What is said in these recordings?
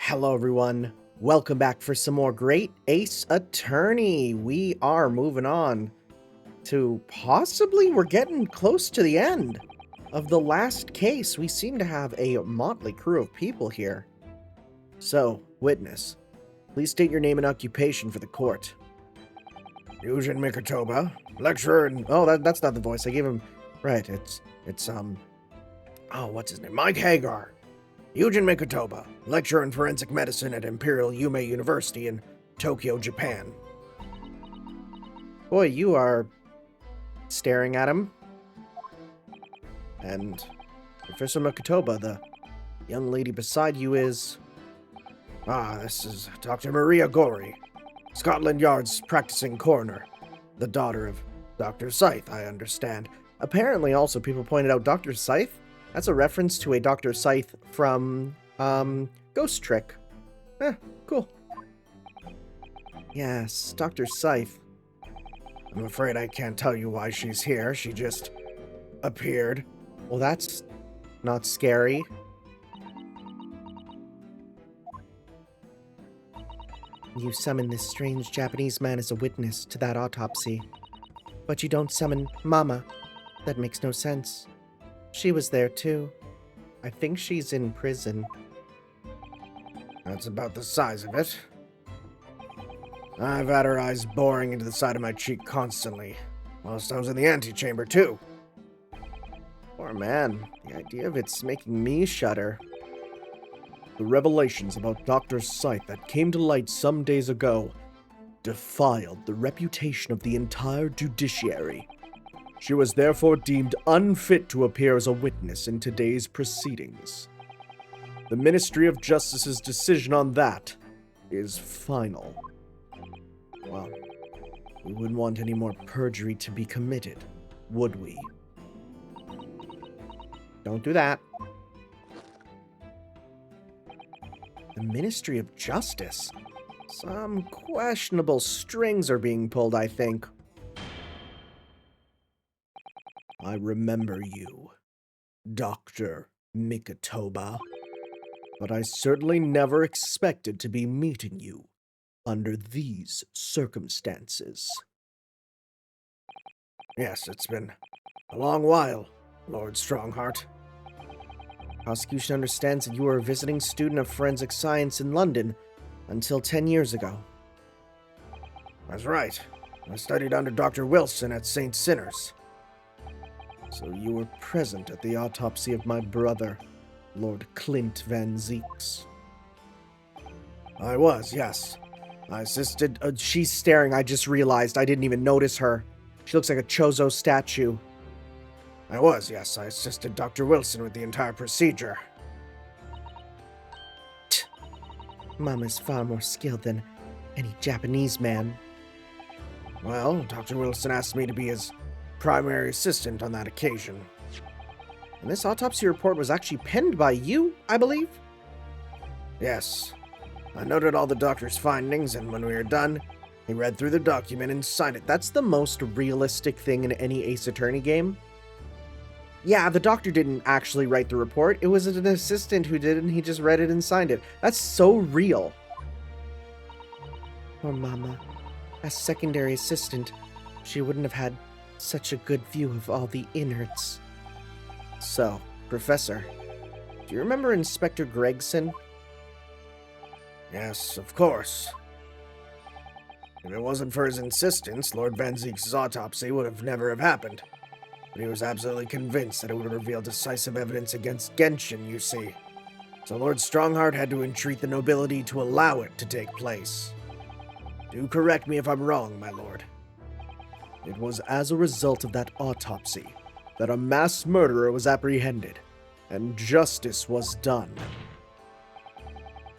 Hello, everyone. Welcome back for some more Great Ace Attorney. We are moving on to we're getting close to the end of the last case. We seem to have a motley crew of people here. So, witness, please state your name and occupation for the court. Eugen Mikatoba, lecturer in... Oh, that's not the voice. I gave him... Right, what's his name? Mike Hagar. Eugen Mikatoba, lecturer in forensic medicine at Imperial Yume University in Tokyo, Japan. Boy, you are staring at him. And Professor Mikatoba, the young lady beside you is... This is Dr. Maria Gori, Scotland Yard's practicing coroner, the daughter of Dr. Scythe, I understand. Apparently, also, people pointed out Dr. Scythe. That's a reference to a Dr. Scythe from, Ghost Trick. Cool. Yes, Dr. Scythe. I'm afraid I can't tell you why she's here. She just appeared. Well, that's not scary. You summon this strange Japanese man as a witness to that autopsy. But you don't summon Mama. That makes no sense. She was there too. I think she's in prison. That's about the size of it. I've had her eyes boring into the side of my cheek constantly, whilst I was in the antechamber too. Poor man. The idea of it's making me shudder. The revelations about Dr. Scythe that came to light some days ago defiled the reputation of the entire judiciary. She was therefore deemed unfit to appear as a witness in today's proceedings. The Ministry of Justice's decision on that is final. Well, we wouldn't want any more perjury to be committed, would we? Don't do that. The Ministry of Justice? Some questionable strings are being pulled, I think. I remember you, Dr. Mikatoba, but I certainly never expected to be meeting you under these circumstances. Yes, it's been a long while, Lord Stronghart. Prosecution understands that you were a visiting student of forensic science in London until 10 years ago. That's right. I studied under Dr. Wilson at St. Sinners. So you were present at the autopsy of my brother, Lord Clint van Zieks. I was, yes. I assisted... She's staring, I just realized. I didn't even notice her. She looks like a Chozo statue. I was, yes. I assisted Dr. Wilson with the entire procedure. Mama's far more skilled than any Japanese man. Well, Dr. Wilson asked me to be his primary assistant on that occasion. And this autopsy report was actually penned by you, I believe? Yes. I noted all the doctor's findings, and when we were done, he read through the document and signed it. That's the most realistic thing in any Ace Attorney game. Yeah, the doctor didn't actually write the report. It was an assistant who did it, and he just read it and signed it. That's so real. Poor Mama. As secondary assistant, she wouldn't have had such a good view of all the innards. So, Professor, do you remember Inspector Gregson? Yes, of course. If it wasn't for his insistence, Lord Van Zieks' autopsy would have never have happened. But he was absolutely convinced that it would reveal decisive evidence against Genshin, you see. So Lord Stronghart had to entreat the nobility to allow it to take place. Do correct me if I'm wrong, my lord. It was as a result of that autopsy that a mass murderer was apprehended, and justice was done.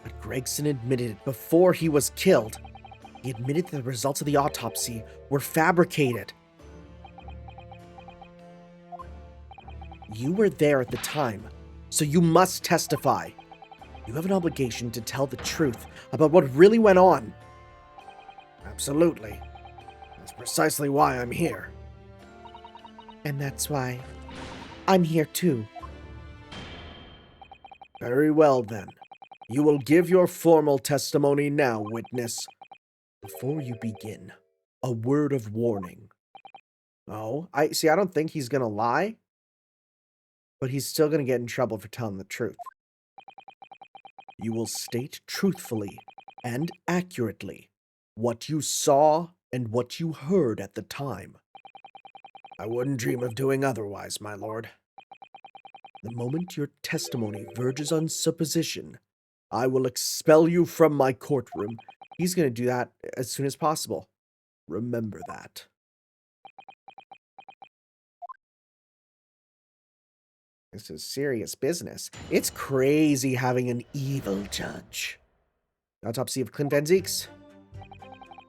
But Gregson admitted it before he was killed. He admitted that the results of the autopsy were fabricated. You were there at the time, so you must testify. You have an obligation to tell the truth about what really went on. Absolutely. That's precisely why I'm here. And that's why I'm here too. Very well, then. You will give your formal testimony now, witness. Before you begin, a word of warning. Oh, I don't think he's gonna lie, but he's still gonna get in trouble for telling the truth. You will state truthfully and accurately what you saw and what you heard at the time. I wouldn't dream of doing otherwise, my lord. The moment your testimony verges on supposition, I will expel you from my courtroom. He's gonna do that as soon as possible. Remember that. This is serious business. It's crazy having an evil judge. Autopsy of Clint van Zieks.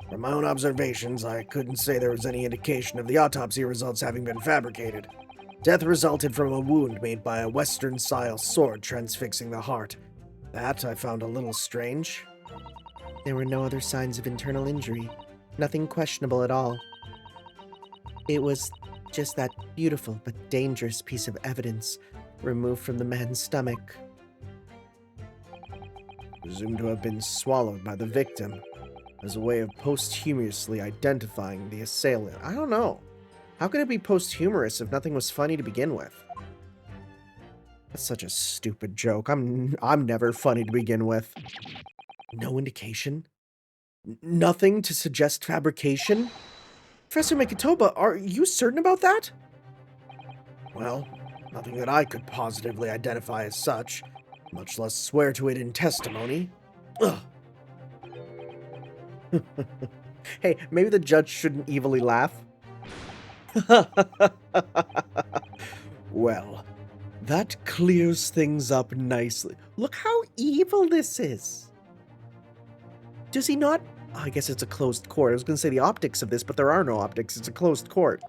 From my own observations, I couldn't say there was any indication of the autopsy results having been fabricated. Death resulted from a wound made by a Western-style sword transfixing the heart. That I found a little strange. There were no other signs of internal injury. Nothing questionable at all. It was just that beautiful but dangerous piece of evidence removed from the man's stomach. Presumed to have been swallowed by the victim as a way of posthumously identifying the assailant. I don't know. How can it be posthumous if nothing was funny to begin with? That's such a stupid joke. I'm never funny to begin with. No indication? Nothing to suggest fabrication? Professor Mikitoba, are you certain about that? Well, nothing that I could positively identify as such, much less swear to it in testimony. Ugh. Hey, maybe the judge shouldn't evilly laugh. Well, that clears things up nicely. Look how evil this is. Does he not? I guess it's a closed court. I was going to say the optics of this, but there are no optics. It's a closed court.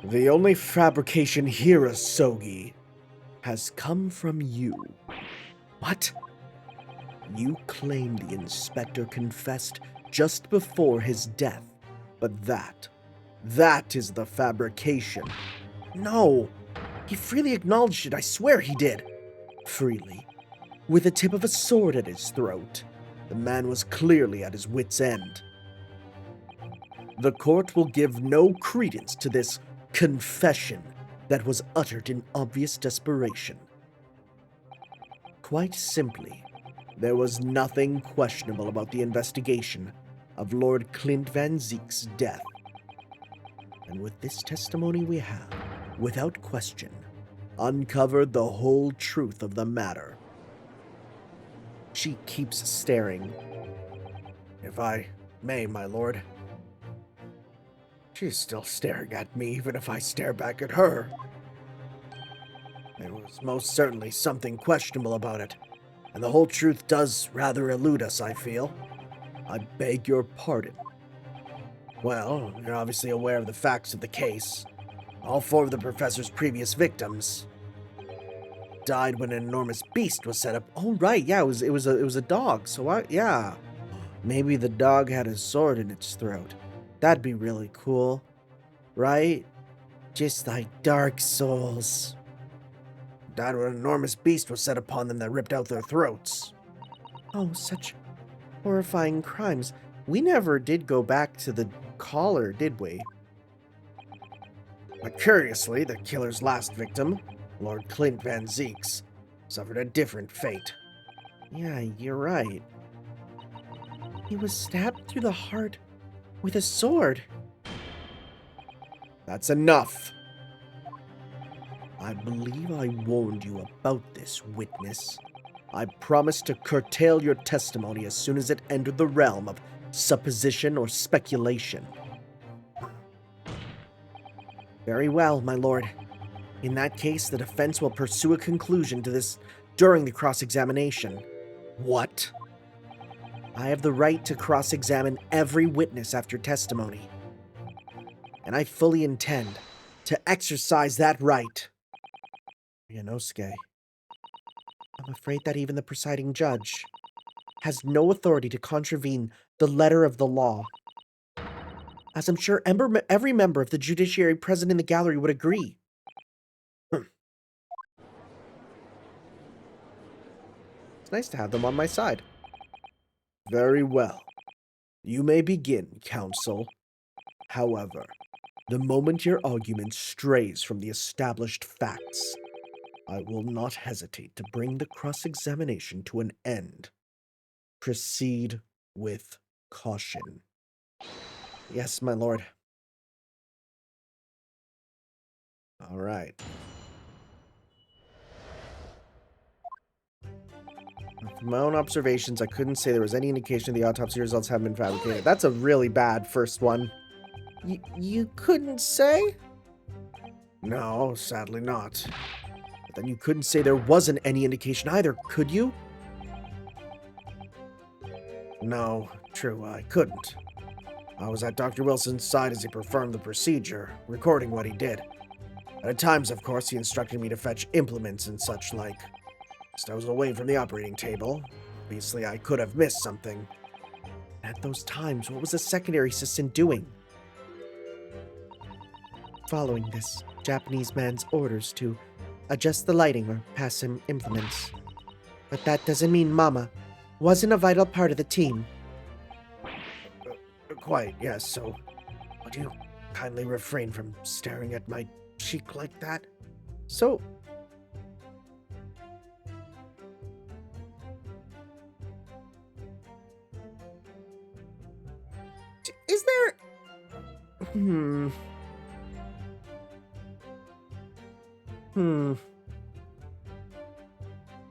The only fabrication here, Asogi, has come from you. What? You claim the inspector confessed just before his death, but that is the fabrication. No, he freely acknowledged it. I swear he did. Freely, with the tip of a sword at his throat. The man was clearly at his wit's end. The court will give no credence to this confession that was uttered in obvious desperation. Quite simply, there was nothing questionable about the investigation of Lord Clint van Zieks' death. And with this testimony we have, without question, uncovered the whole truth of the matter. She keeps staring. If I may, my lord. She's still staring at me, even if I stare back at her. There was most certainly something questionable about it, and the whole truth does rather elude us, I feel. I beg your pardon. Well, you're obviously aware of the facts of the case. All 4 of the professor's previous victims died when an enormous beast was set up. Oh right, yeah, it was a dog. So yeah, maybe the dog had a sword in its throat. That'd be really cool, right? Just like Dark Souls. Died when an enormous beast was set upon them that ripped out their throats. Oh, such horrifying crimes. We never did go back to the collar, did we? But curiously, the killer's last victim, Lord Clint van Zieks, suffered a different fate. Yeah, you're right. He was stabbed through the heart with a sword. That's enough. I believe I warned you about this, witness. I promised to curtail your testimony as soon as it entered the realm of supposition or speculation. Very well, my lord. In that case, the defense will pursue a conclusion to this during the cross-examination. What? I have the right to cross-examine every witness after testimony. And I fully intend to exercise that right. Yanosuke. I'm afraid that even the presiding judge has no authority to contravene the letter of the law. As I'm sure every member of the judiciary present in the gallery would agree. It's nice to have them on my side. Very well. You may begin, counsel. However, the moment your argument strays from the established facts, I will not hesitate to bring the cross-examination to an end. Proceed with caution. Yes, my lord. All right. From my own observations, I couldn't say there was any indication the autopsy results have been fabricated. That's a really bad first one. You couldn't say? No, sadly not. But then you couldn't say there wasn't any indication either, could you? No, true, I couldn't. I was at Dr. Wilson's side as he performed the procedure, recording what he did. At times, of course, he instructed me to fetch implements and such like. Whilst I was away from the operating table, obviously I could have missed something. At those times, what was the secondary assistant doing? Following this Japanese man's orders to adjust the lighting or pass him implements. But that doesn't mean Mama wasn't a vital part of the team. Quite, yes, so would you kindly refrain from staring at my cheek like that? So, is there...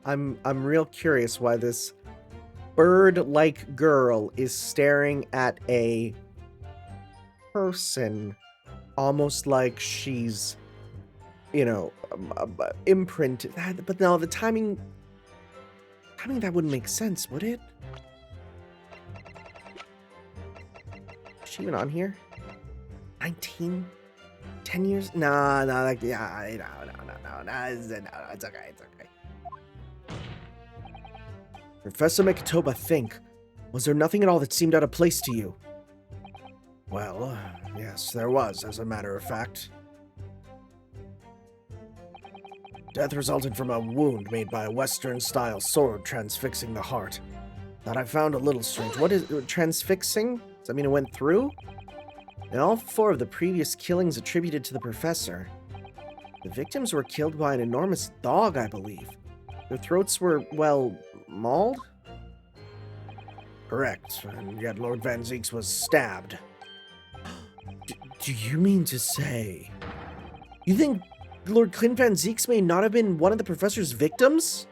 I'm real curious why this bird-like girl is staring at a person almost like she's, imprinted. But no, the timing that wouldn't make sense, would it? Is she even on here? 10 years? No, no, it's okay, it's okay. Professor Mikitoba, think. Was there nothing at all that seemed out of place to you? Well, yes, there was, as a matter of fact. Death resulted from a wound made by a Western-style sword transfixing the heart. That I found a little strange. What is transfixing? Does that mean it went through? In all 4 of the previous killings attributed to the professor, the victims were killed by an enormous dog, I believe. Their throats were, well, mauled? Correct, and yet Lord Van Zieks was stabbed. Do you mean to say... You think Lord Clint van Zieks may not have been one of the professor's victims?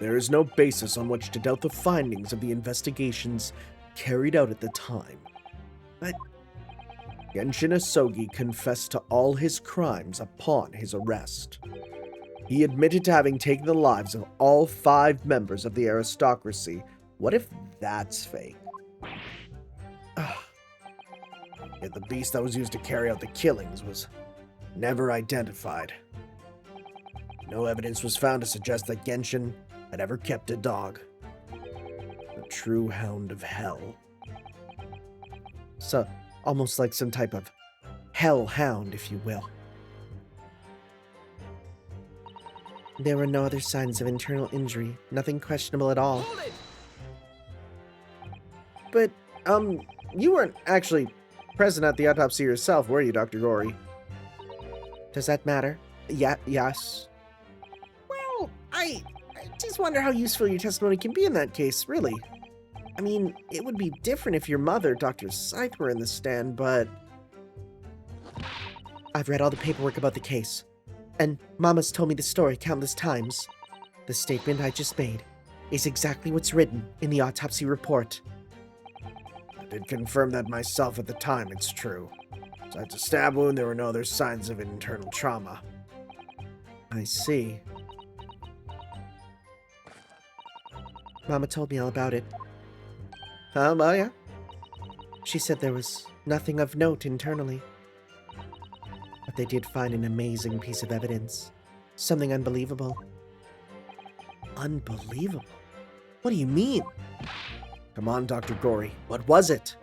There is no basis on which to doubt the findings of the investigations carried out at the time. But Genshin Asogi confessed to all his crimes upon his arrest. He admitted to having taken the lives of all 5 members of the aristocracy. What if that's fake? Yet the beast that was used to carry out the killings was never identified. No evidence was found to suggest that Genshin had ever kept a dog. A true hound of hell. So, almost like some type of hellhound, if you will. There were no other signs of internal injury. Nothing questionable at all. But, you weren't actually present at the autopsy yourself, were you, Dr. Gory? Does that matter? Yes. Well, I just wonder how useful your testimony can be in that case, really. I mean, it would be different if your mother, Dr. Scythe, were in the stand, but... I've read all the paperwork about the case, and Mama's told me the story countless times. The statement I just made is exactly what's written in the autopsy report. I did confirm that myself at the time, it's true. Besides a stab wound, there were no other signs of internal trauma. I see. Mama told me all about it. Well, yeah. She said there was nothing of note internally. But they did find an amazing piece of evidence. Something unbelievable. Unbelievable? What do you mean? Come on, Dr. Gory. What was it?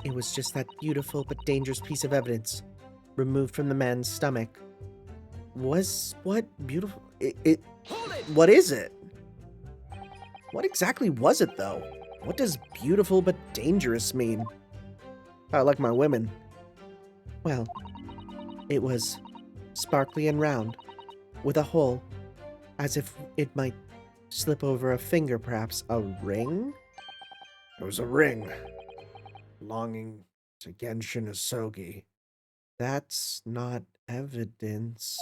It was just that beautiful but dangerous piece of evidence. removed from the man's stomach. Was what beautiful? What is it? What exactly was it, though? What does beautiful but dangerous mean? I like my women. Well, it was sparkly and round, with a hole, as if it might slip over a finger, perhaps. A ring? It was a ring belonging to Genshin Asogi. That's not evidence.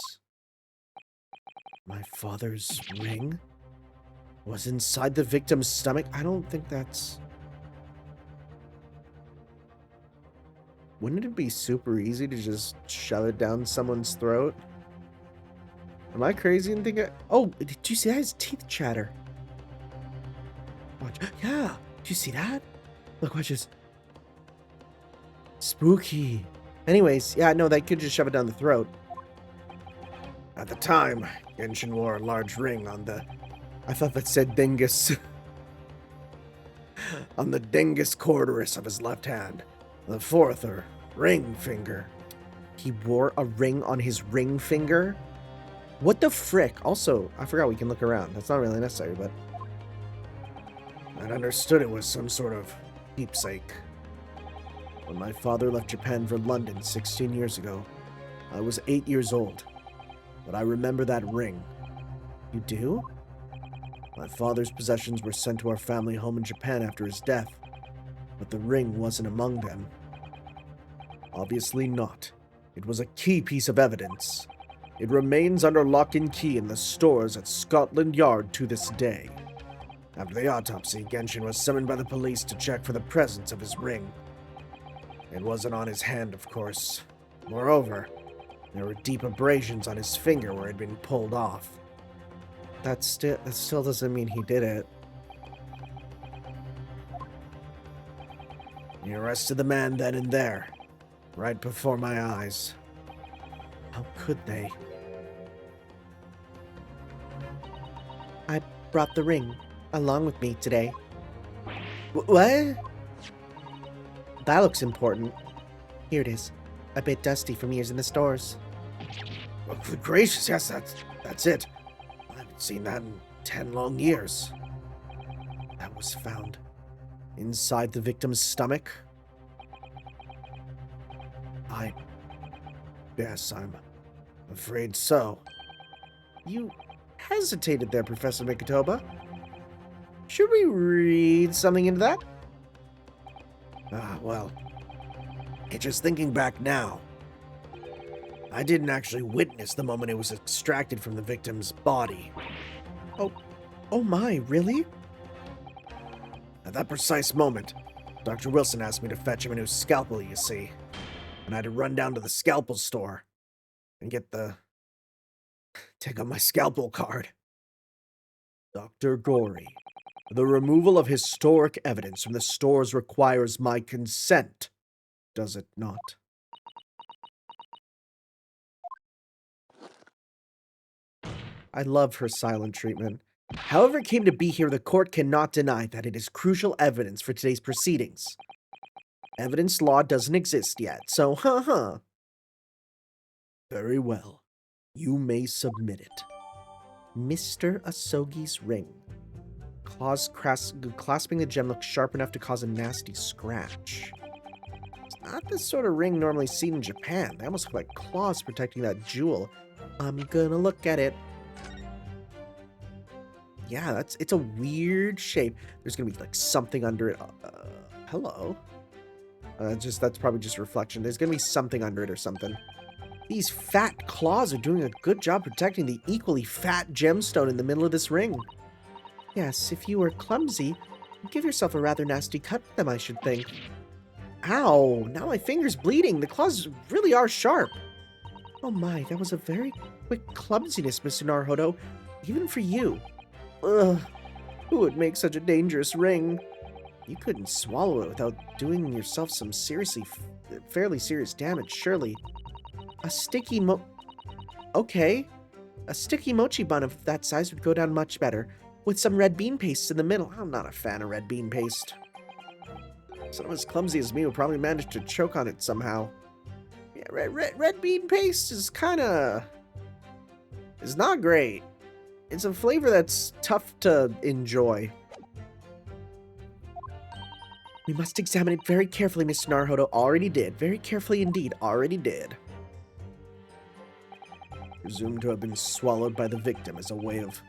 My father's ring was inside the victim's stomach? I don't think that's... Wouldn't it be super easy to just shove it down someone's throat? Am I crazy and thinking... Oh, did you see that? His teeth chatter. Watch. Yeah, did you see that? Look, watch this. Spooky. Anyways, yeah, no, they could just shove it down the throat. At the time, Genshin wore a large ring on the... I thought that said dingus. on the dingus cordoris of his left hand. The fourth, or ring finger. He wore a ring on his ring finger? What the frick? Also, I forgot we can look around. That's not really necessary, but... I'd understood it was some sort of keepsake. When my father left Japan for London 16 years ago, I was 8 years old. But I remember that ring. You do? My father's possessions were sent to our family home in Japan after his death, but the ring wasn't among them. Obviously not. It was a key piece of evidence. It remains under lock and key in the stores at Scotland Yard to this day. After the autopsy, Genshin was summoned by the police to check for the presence of his ring. It wasn't on his hand, of course. Moreover, there were deep abrasions on his finger where it had been pulled off. That still doesn't mean he did it. He arrested the man then and there, right before my eyes. How could they? I brought the ring along with me today. What? That looks important. Here it is. A bit dusty from years in the stores. Oh, good gracious, yes, that's it. I haven't seen that in 10 long years. That was found inside the victim's stomach? Yes, I'm afraid so. You hesitated there, Professor Mikotoba. Should we read something into that? Well, just thinking back now, I didn't actually witness the moment it was extracted from the victim's body. Oh my, really? At that precise moment, Dr. Wilson asked me to fetch him a new scalpel, you see. And I had to run down to the scalpel store and take out my scalpel card. Dr. Gory, the removal of historic evidence from the stores requires my consent, does it not? I love her silent treatment. However it came to be here, the court cannot deny that it is crucial evidence for today's proceedings. Evidence law doesn't exist yet, so Very well. You may submit it. Mr. Asogi's ring. Clasping the gem looks sharp enough to cause a nasty scratch. It's not the sort of ring normally seen in Japan. They almost look like claws protecting that jewel. I'm gonna look at it. Yeah, it's a weird shape. There's gonna be like something under it. Hello. That's probably just reflection. There's gonna be something under it or something. These fat claws are doing a good job protecting the equally fat gemstone in the middle of this ring. Yes, if you were clumsy, you'd give yourself a rather nasty cut with them, I should think. Ow! Now my finger's bleeding. The claws really are sharp. Oh my, that was a very quick clumsiness, Mr. Naruhodo. Even for you. Ugh. Who would make such a dangerous ring? You couldn't swallow it without doing yourself some fairly serious damage, surely. A sticky Okay. A sticky mochi bun of that size would go down much better, with some red bean paste in the middle. I'm not a fan of red bean paste. Someone as clumsy as me would probably manage to choke on it somehow. Yeah, red bean paste is not great. It's a flavor that's tough to enjoy. We must examine it very carefully, Mr. Naruhodo. Already did. Very carefully indeed. Already did. Presumed to have been swallowed by the victim as a way of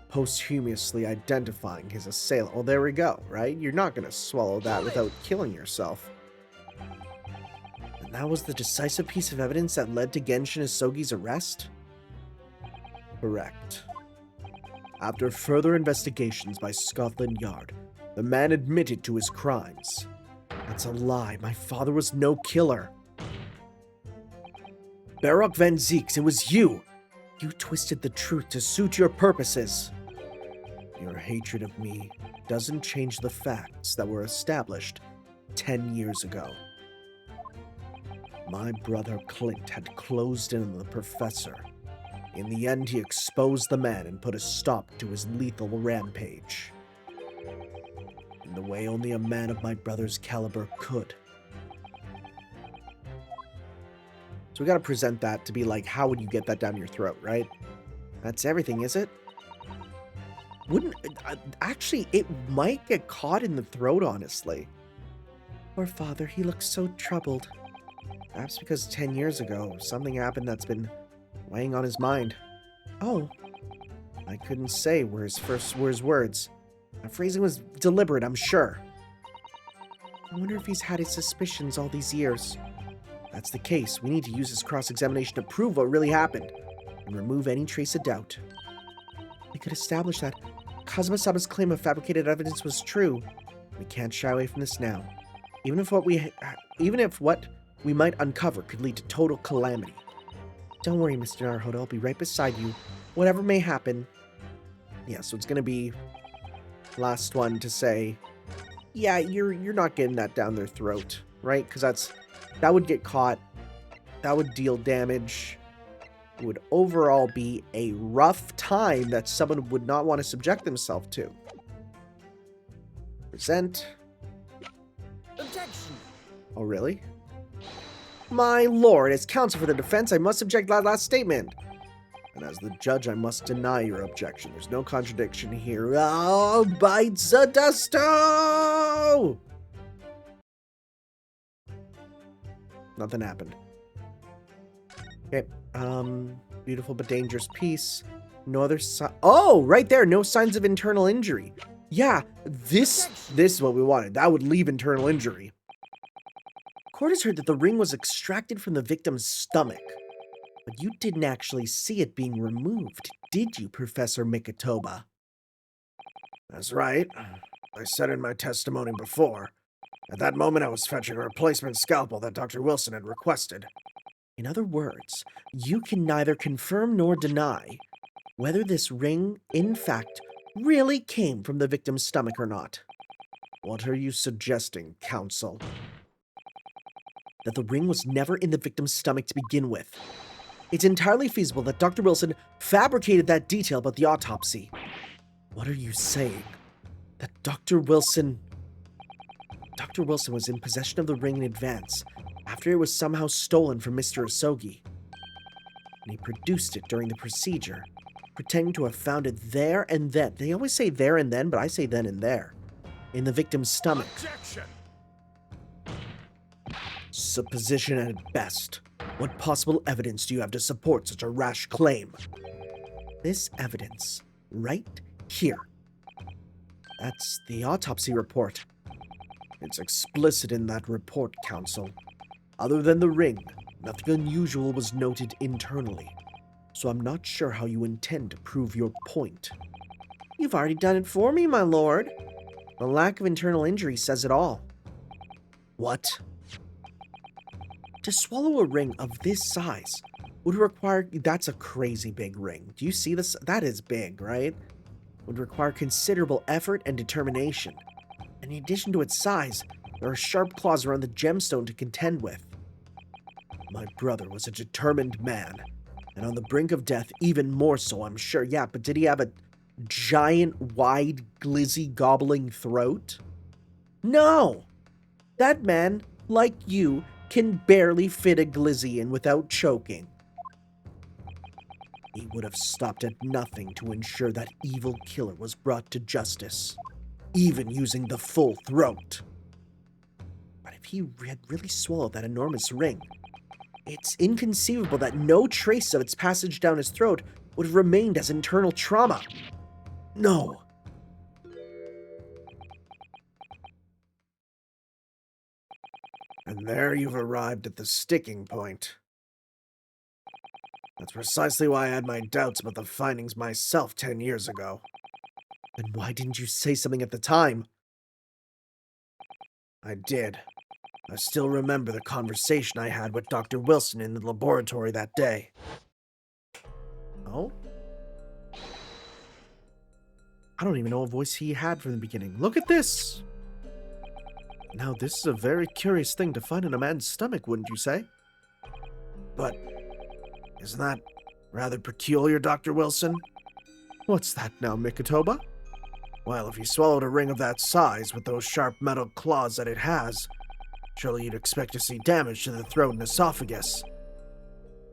posthumously identifying his assailant. Well, there we go, right? You're not going to swallow that without killing yourself. And that was the decisive piece of evidence that led to Genshin Asogi's arrest? Correct. After further investigations by Scotland Yard, the man admitted to his crimes. That's a lie. My father was no killer. Clint van Zieks, it was you! You twisted the truth to suit your purposes. Your hatred of me doesn't change the facts that were established 10 years ago. My brother Clint had closed in on the professor. In the end, he exposed the man and put a stop to his lethal rampage. In the way only a man of my brother's caliber could. So we gotta present that to be like, how would you get that down your throat, right? That's everything, is it? Wouldn't... actually, it might get caught in the throat, honestly. Poor father, he looks so troubled. Perhaps because 10 years ago, something happened that's been weighing on his mind. Oh. I couldn't say were his words. My phrasing was deliberate, I'm sure. I wonder if he's had his suspicions all these years. If that's the case, we need to use his cross-examination to prove what really happened and remove any trace of doubt. We could establish that Kazuma-sama's claim of fabricated evidence was true. We can't shy away from this now. Even if what we might uncover could lead to total calamity. Don't worry, Mr. Naruhodo, I'll be right beside you. Whatever may happen. Yeah, so it's gonna be last one to say, yeah, you're not getting that down their throat, right? Because that would get caught. That would deal damage. It would overall be a rough time that someone would not want to subject themselves to. Present. Objection. Oh, really? My lord, as counsel for the defense, I must object to that last statement. And as the judge, I must deny your objection. There's no contradiction here. Oh, bites a dusto! Nothing happened. Okay, beautiful but dangerous piece. No other oh, right there, no signs of internal injury. Yeah, this is what we wanted. That would leave internal injury. Court has heard that the ring was extracted from the victim's stomach. But you didn't actually see it being removed, did you, Professor Mikotoba? That's right. I said in my testimony before. At that moment, I was fetching a replacement scalpel that Dr. Wilson had requested. In other words, you can neither confirm nor deny whether this ring, in fact, really came from the victim's stomach or not. What are you suggesting, counsel? That the ring was never in the victim's stomach to begin with. It's entirely feasible that Dr. Wilson fabricated that detail about the autopsy. What are you saying? That Dr. Wilson was in possession of the ring in advance, after it was somehow stolen from Mr. Asogi. And he produced it during the procedure, pretending to have found it there and then. They always say there and then, but I say then and there. In the victim's stomach. Objection. Supposition at best. What possible evidence do you have to support such a rash claim? This evidence, right here. That's the autopsy report. It's explicit in that report, counsel. Other than the ring, nothing unusual was noted internally. So I'm not sure how you intend to prove your point. You've already done it for me, my lord. The lack of internal injury says it all. What? To swallow a ring of this size would require... That's a crazy big ring. Do you see this? That is big, right? Would require considerable effort and determination. And in addition to its size, there are sharp claws around the gemstone to contend with. My brother was a determined man, and on the brink of death even more so, I'm sure. Yeah, but did he have a giant, wide, glizzy, gobbling throat? No! That man, like you, can barely fit a glizzy in without choking. He would have stopped at nothing to ensure that evil killer was brought to justice, even using the full throat. But if he had really swallowed that enormous ring, it's inconceivable that no trace of its passage down his throat would have remained as internal trauma. No. And there you've arrived at the sticking point. That's precisely why I had my doubts about the findings myself 10 years ago. Then why didn't you say something at the time? I did. I still remember the conversation I had with Dr. Wilson in the laboratory that day. Oh? I don't even know what voice he had from the beginning. Look at this! Now, this is a very curious thing to find in a man's stomach, wouldn't you say? But isn't that rather peculiar, Dr. Wilson? What's that now, Mikotoba? Well, if you swallowed a ring of that size with those sharp metal claws that it has, surely you'd expect to see damage to the throat and esophagus.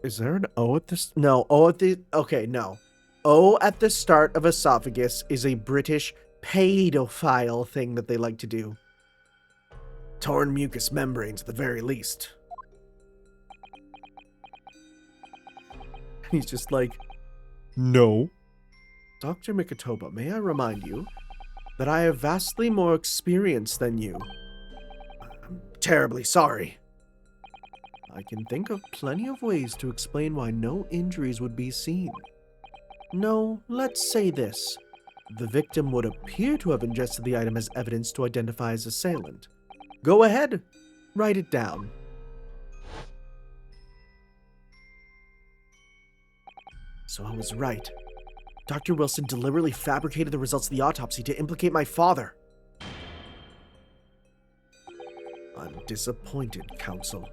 Is there an O at this? No, O at the... Okay, no. O at the start of esophagus is a British pedophile thing that they like to do. Torn mucous membranes at the very least. He's just like, no. Dr. Mikotoba, may I remind you that I have vastly more experience than you. I'm terribly sorry. I can think of plenty of ways to explain why no injuries would be seen. No, let's say this. The victim would appear to have ingested the item as evidence to identify his assailant. Go ahead, write it down. So I was right. Dr. Wilson deliberately fabricated the results of the autopsy to implicate my father. I'm disappointed, Counsel.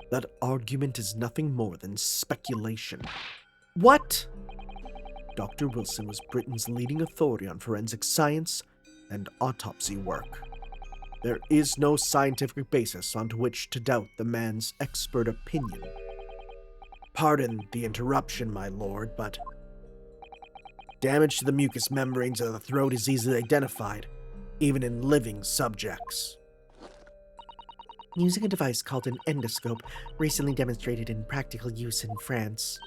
That argument is nothing more than speculation. What? Dr. Wilson was Britain's leading authority on forensic science and autopsy work. There is no scientific basis onto which to doubt the man's expert opinion. Pardon the interruption, my lord, but damage to the mucous membranes of the throat is easily identified, even in living subjects. Using a device called an endoscope, recently demonstrated in practical use in France.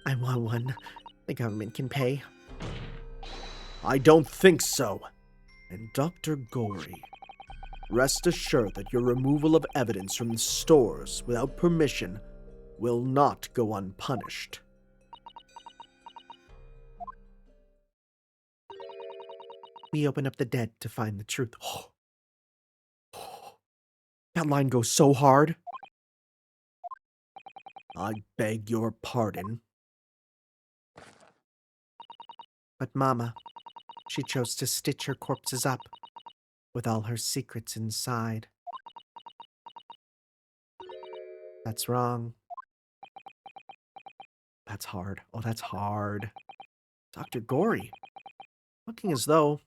I want one. The government can pay. I don't think so. And Dr. Gory, rest assured that your removal of evidence from the stores without permission will not go unpunished. We open up the dead to find the truth. That line goes so hard. I beg your pardon. But Mama, she chose to stitch her corpses up with all her secrets inside. That's wrong. That's hard. Oh, that's hard. Dr. Gory, looking as though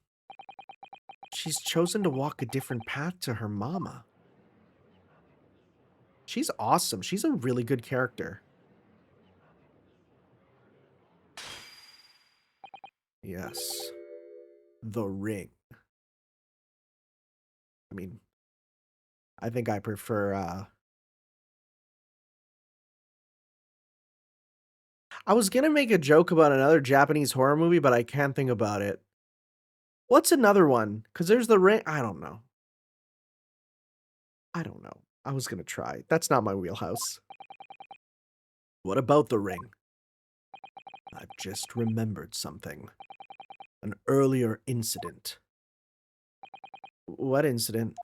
she's chosen to walk a different path to her mama. She's awesome. She's a really good character. Yes. The ring. I mean, I think I prefer, I was gonna make a joke about another Japanese horror movie, but I can't think about it. What's another one? Because there's the ring. I don't know. I was gonna try. That's not my wheelhouse. What about the ring? I've just remembered something. An earlier incident. What incident?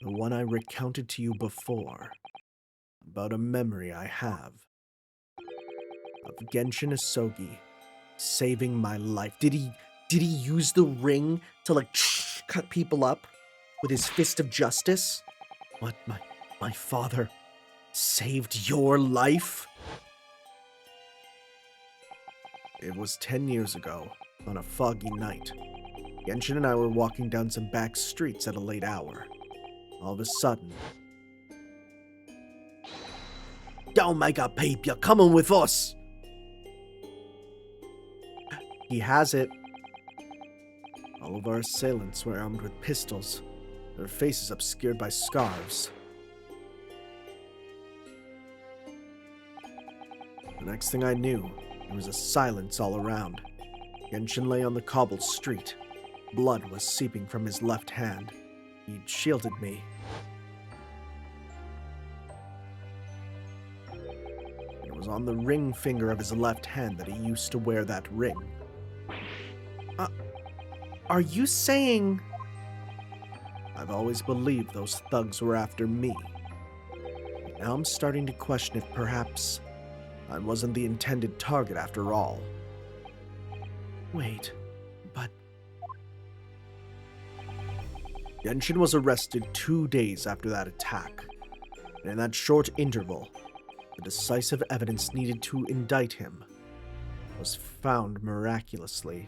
The one I recounted to you before. About a memory I have. Of Genshin Asogi saving my life. Did he use the ring to like cut people up with his fist of justice? What, my father saved your life? It was 10 years ago, on a foggy night. Genshin and I were walking down some back streets at a late hour. All of a sudden, Don't make a peep, you're coming with us! He has it. All of our assailants were armed with pistols, their faces obscured by scarves. The next thing I knew, there was a silence all around. Genshin lay on the cobbled street. Blood was seeping from his left hand. He'd shielded me. It was on the ring finger of his left hand that he used to wear that ring. Are you saying... I've always believed those thugs were after me. Now I'm starting to question if perhaps I wasn't the intended target after all. Wait, but... Genshin was arrested 2 days after that attack, and in that short interval, the decisive evidence needed to indict him was found miraculously.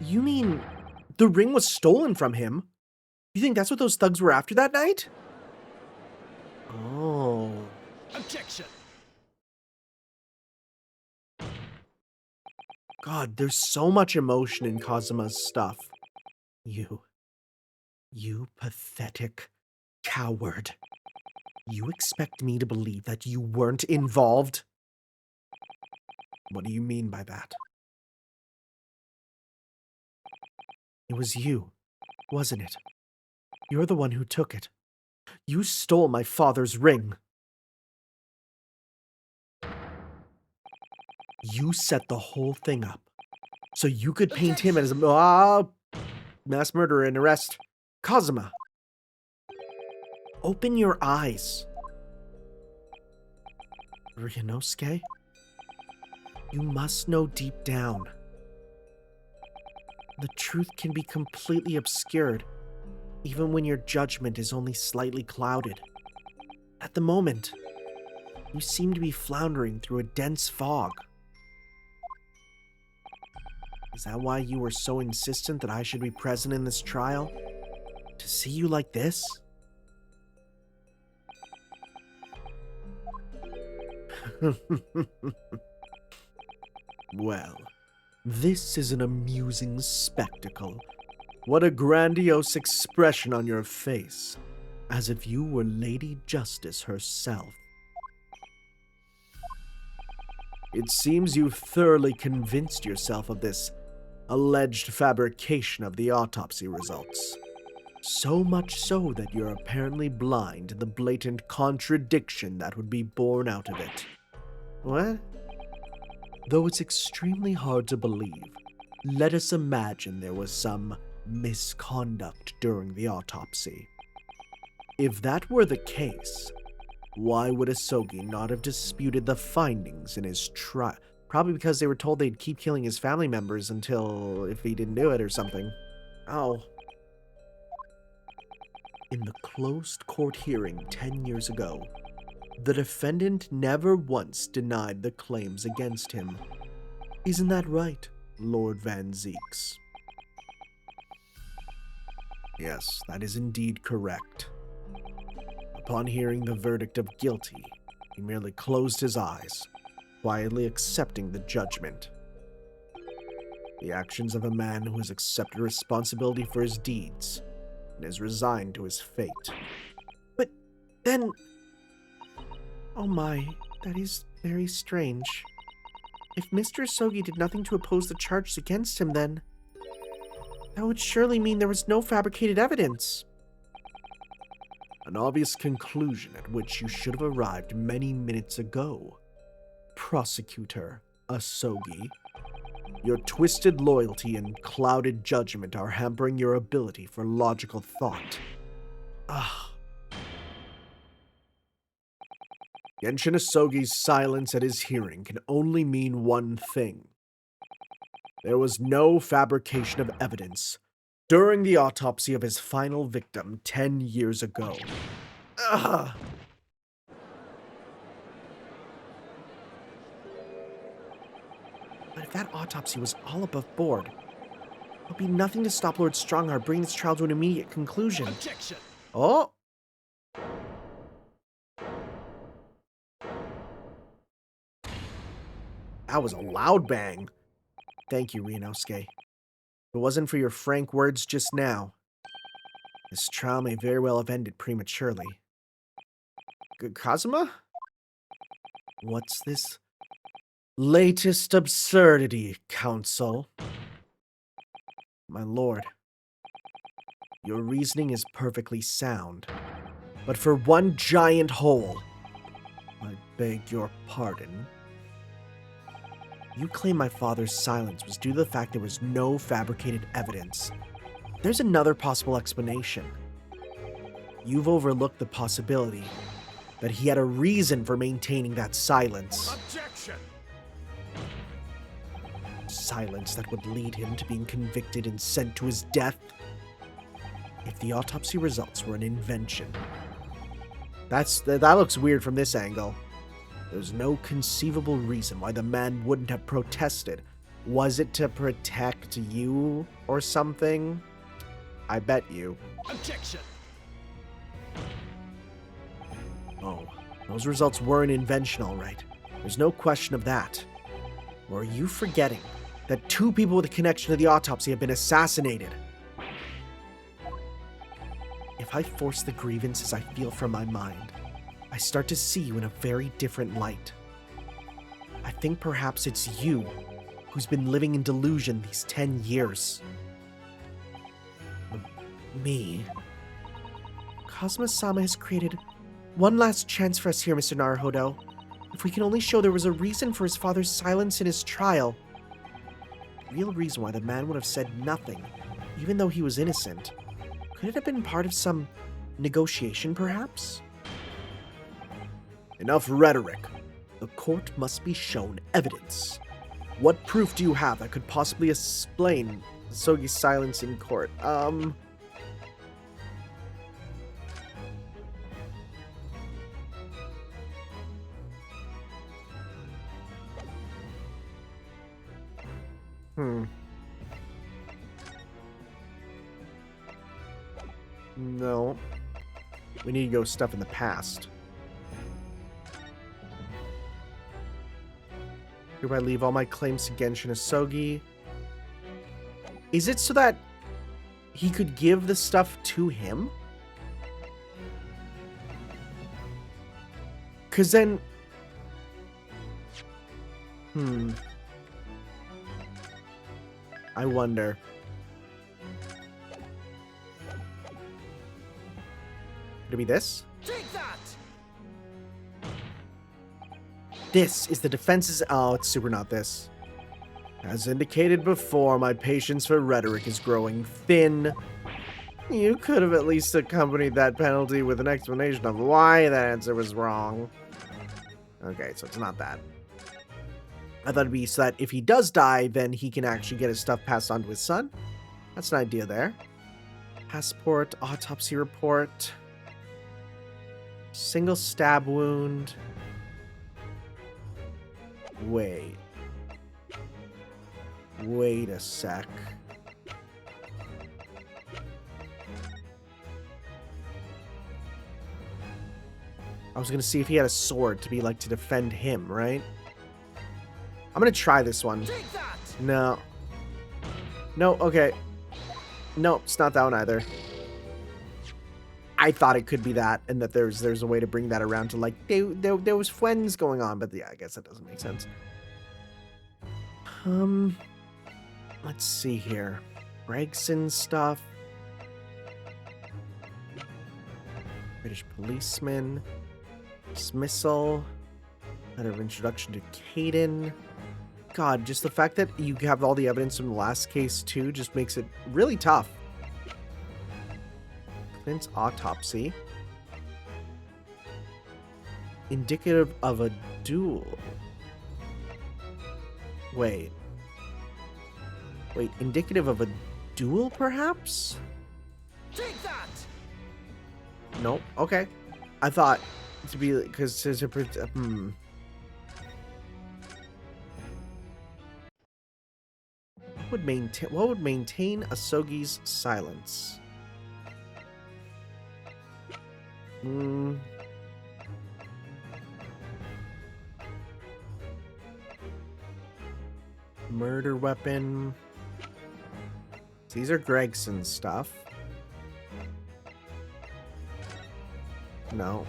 You mean the ring was stolen from him? You think that's what those thugs were after that night? Oh. Objection! God, there's so much emotion in Kazuma's stuff. You pathetic coward. You expect me to believe that you weren't involved? What do you mean by that? It was you, wasn't it? You're the one who took it. You stole my father's ring. You set the whole thing up so you could paint him as a mass murderer and arrest Kazuma. Open your eyes. Ryunosuke, you must know deep down. The truth can be completely obscured, even when your judgment is only slightly clouded. At the moment, you seem to be floundering through a dense fog. Is that why you were so insistent that I should be present in this trial? To see you like this? Well, this is an amusing spectacle. What a grandiose expression on your face, as if you were Lady Justice herself. It seems you've thoroughly convinced yourself of this alleged fabrication of the autopsy results. So much so that you're apparently blind to the blatant contradiction that would be born out of it. What? Though it's extremely hard to believe, let us imagine there was some misconduct during the autopsy. If that were the case, why would Asogi not have disputed the findings in his trial? Probably because they were told they'd keep killing his family members until if he didn't do it or something. Oh. In the closed court hearing 10 years ago, the defendant never once denied the claims against him. Isn't that right, Lord Van Zieks? Yes, that is indeed correct. Upon hearing the verdict of guilty, he merely closed his eyes, quietly accepting the judgment. The actions of a man who has accepted responsibility for his deeds and is resigned to his fate. But then... Oh my, that is very strange. If Mr. Asogi did nothing to oppose the charges against him, then that would surely mean there was no fabricated evidence. An obvious conclusion at which you should have arrived many minutes ago, Prosecutor Asogi. Your twisted loyalty and clouded judgment are hampering your ability for logical thought. Genshin Asogi's silence at his hearing can only mean one thing. There was no fabrication of evidence during the autopsy of his final victim 10 years ago. But if that autopsy was all above board, there'll be nothing to stop Lord Stronghart bringing this trial to an immediate conclusion. Objection! Oh! That was a loud bang. Thank you, Ryunosuke. If it wasn't for your frank words just now, this trial may very well have ended prematurely. Good Kazuma? What's this? Latest absurdity, Counsel. My lord, your reasoning is perfectly sound, but for one giant hole, I beg your pardon. You claim my father's silence was due to the fact there was no fabricated evidence. There's another possible explanation. You've overlooked the possibility that he had a reason for maintaining that silence. Objection! Silence that would lead him to being convicted and sent to his death. If the autopsy results were an invention. That looks weird from this angle. There's no conceivable reason why the man wouldn't have protested. Was it to protect you or something? I bet you. Objection! Oh, those results were an invention, all right. There's no question of that. Or are you forgetting that 2 people with a connection to the autopsy have been assassinated? If I force the grievances I feel from my mind, I start to see you in a very different light. I think perhaps it's you who's been living in delusion these 10 years. Me? Kazuma-sama has created one last chance for us here, Mr. Naruhodo. If we can only show there was a reason for his father's silence in his trial. The real reason why the man would have said nothing, even though he was innocent. Could it have been part of some negotiation, perhaps? Enough rhetoric. The court must be shown evidence. What proof do you have that could possibly explain Asogi's silence in court? No. We need to go stuff in the past. Hereby leave all my claims to Genshin Asogi. Is it so that he could give the stuff to him? Because then... I wonder. Could it be this? Take that! This is the defense's... Oh, it's super not this. As indicated before, my patience for rhetoric is growing thin. You could have at least accompanied that penalty with an explanation of why that answer was wrong. Okay, so it's not that. I thought it'd be so that if he does die, then he can actually get his stuff passed on to his son. That's an idea there. Passport, autopsy report. Single stab wound. Wait. Wait a sec. I was gonna see if he had a sword to be like to defend him, right? I'm gonna try this one. Take that! No. No, okay. No, it's not that one either. I thought it could be that, and that there's a way to bring that around to like there was friends going on, but yeah, I guess that doesn't make sense. Let's see here. Gregson stuff. British policeman. Dismissal. Letter of introduction to Caidin. God, just the fact that you have all the evidence from the last case too just makes it really tough. Clint's autopsy. Indicative of a duel. Wait, indicative of a duel, perhaps? Take that! Nope. Okay. I thought to be because there's a What would maintain Asogi's silence? Murder weapon. These are Gregson's stuff. No.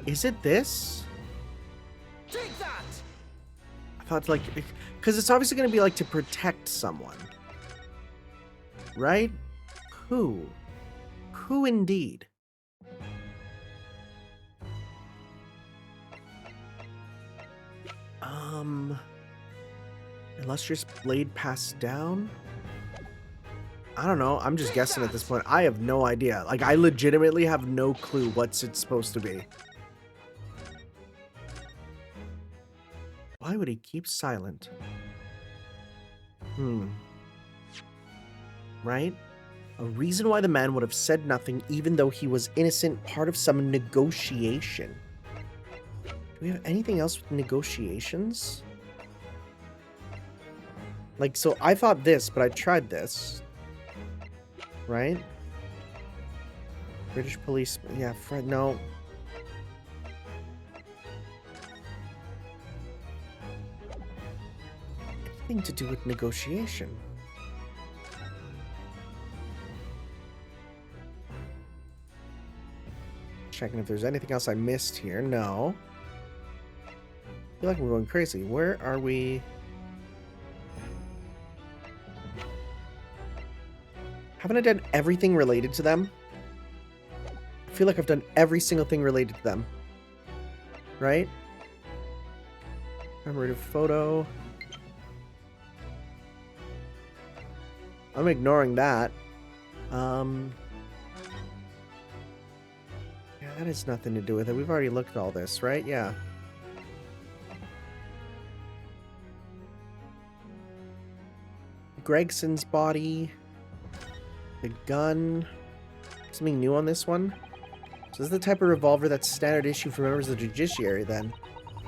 Is it this? Take that! I thought, like, because it's obviously going to be, like, to protect someone. Right? Who? Who indeed? Illustrious blade passed down? I don't know. I'm just guessing at this point. I have no idea. Like, I legitimately have no clue what's it supposed to be. Why would he keep silent? Right? A reason why the man would have said nothing even though he was innocent, part of some negotiation. Do we have anything else with negotiations? Like, so I thought this, but I tried this. Right? British police. Yeah, Fred, no. Anything to do with negotiation. Checking if there's anything else I missed here. No. I feel like we're going crazy. Where are we? Haven't I done everything related to them? I feel like I've done every single thing related to them. Right? Commemorative photo. I'm ignoring that. Yeah, that has nothing to do with it. We've already looked at all this, right? Yeah. Gregson's body. The gun. Something new on this one? So this is the type of revolver that's standard issue for members of the judiciary then.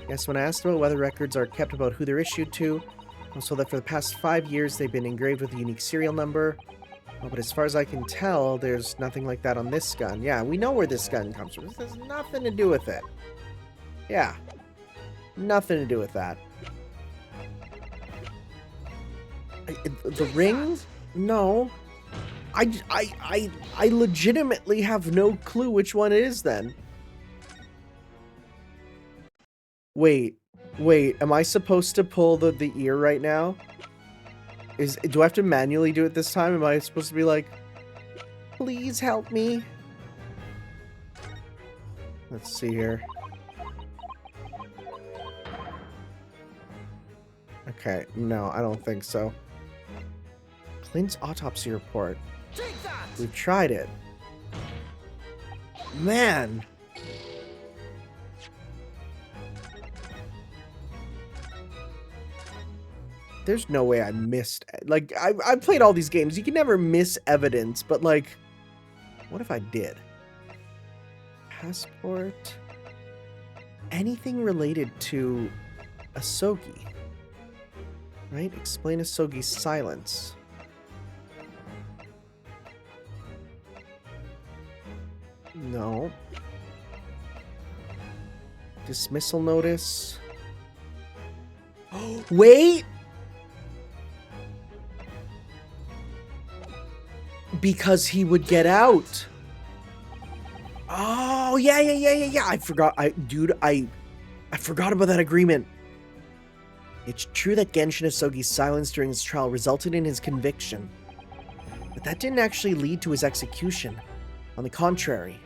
Yes, when I asked about whether records are kept about who they're issued to, I was told that for the past 5 years they've been engraved with a unique serial number. Oh, but as far as I can tell, there's nothing like that on this gun. Yeah, we know where this gun comes from. This has nothing to do with it. Yeah. Nothing to do with that. The ring? No. I legitimately have no clue which one it is then. Wait, am I supposed to pull the ear right now? Do I have to manually do it this time? Am I supposed to be like, please help me? Let's see here. Okay, no, I don't think so. Clint's autopsy report. Take that! We've tried it. Man! There's no way I missed... Like, I've played all these games. You can never miss evidence, but, like... What if I did? Passport... Anything related to... Asogi. Right? Explain Asogi's silence. No. Dismissal notice. Wait! Because he would get out. Oh, yeah. I forgot. I forgot about that agreement. It's true that Genshin Asogi's silence during his trial resulted in his conviction. But that didn't actually lead to his execution. On the contrary,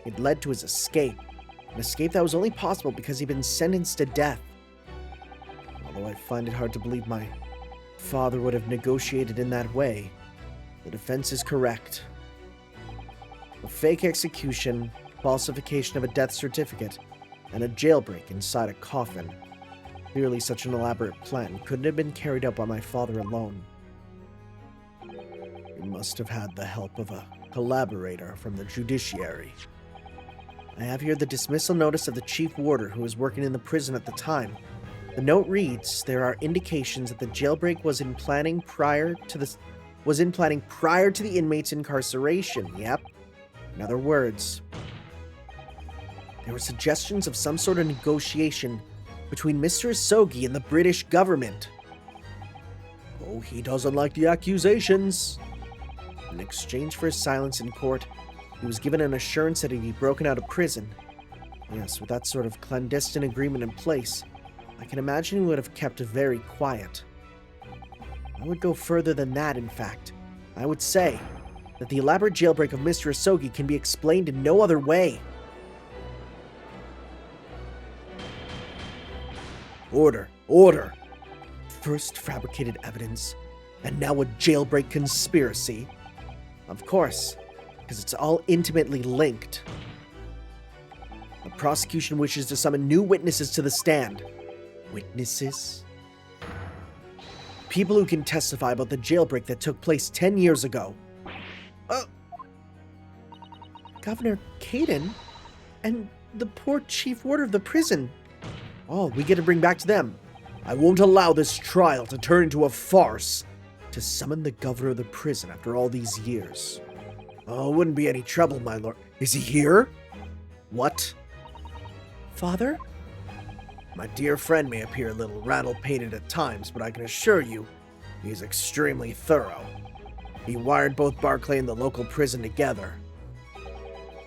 it led to his escape. An escape that was only possible because he'd been sentenced to death. Although I find it hard to believe my father would have negotiated in that way, the defense is correct. A fake execution, falsification of a death certificate, and a jailbreak inside a coffin. Clearly such an elaborate plan couldn't have been carried out by my father alone. He must have had the help of a collaborator from the judiciary. I have here the dismissal notice of the chief warder who was working in the prison at the time. The note reads, there are indications that the jailbreak was in planning prior to the was in planning prior to the inmate's incarceration. Yep. In other words, there were suggestions of some sort of negotiation between Mr. Asogi and the British government. Oh, he doesn't like the accusations. In exchange for his silence in court, he was given an assurance that he'd be broken out of prison. Yes, with that sort of clandestine agreement in place, I can imagine he would have kept very quiet. I would go further than that, in fact. I would say that the elaborate jailbreak of Mr. Asogi can be explained in no other way. Order, order. First fabricated evidence, and now a jailbreak conspiracy. Of course, because it's all intimately linked. The prosecution wishes to summon new witnesses to the stand. Witnesses? People who can testify about the jailbreak that took place 10 years ago. Governor Caidin and the poor chief warder of the prison. Oh, we get to bring back to them. I won't allow this trial to turn into a farce. To summon the governor of the prison after all these years. Oh, it wouldn't be any trouble, my lord. Is he here? What? Father? My dear friend may appear a little rattle-pated at times, but I can assure you, he is extremely thorough. He wired both Barclay and the local prison together.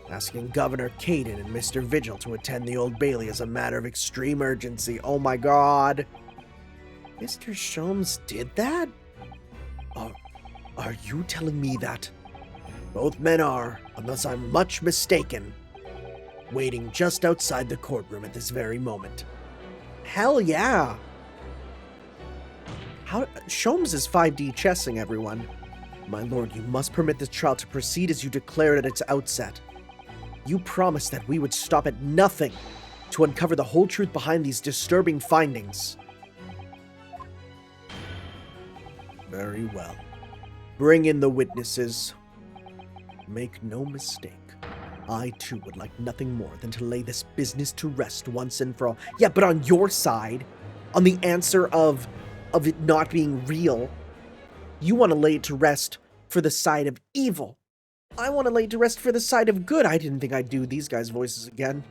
Asking Governor Caidin and Mr. Vigil to attend the Old Bailey is a matter of extreme urgency. Oh my god. Mr. Sholmes did that? Are you telling me that? Both men are, unless I'm much mistaken, waiting just outside the courtroom at this very moment. Hell yeah! Sholmes is 5D chessing, everyone. My lord, you must permit this trial to proceed as you declared at its outset. You promised that we would stop at nothing to uncover the whole truth behind these disturbing findings. Very well. Bring in the witnesses. Make no mistake, I too would like nothing more than to lay this business to rest once and for all. Yeah, but on your side, on the answer of it not being real, you want to lay it to rest for the side of evil. I want to lay it to rest for the side of good. I didn't think I'd do these guys' voices again.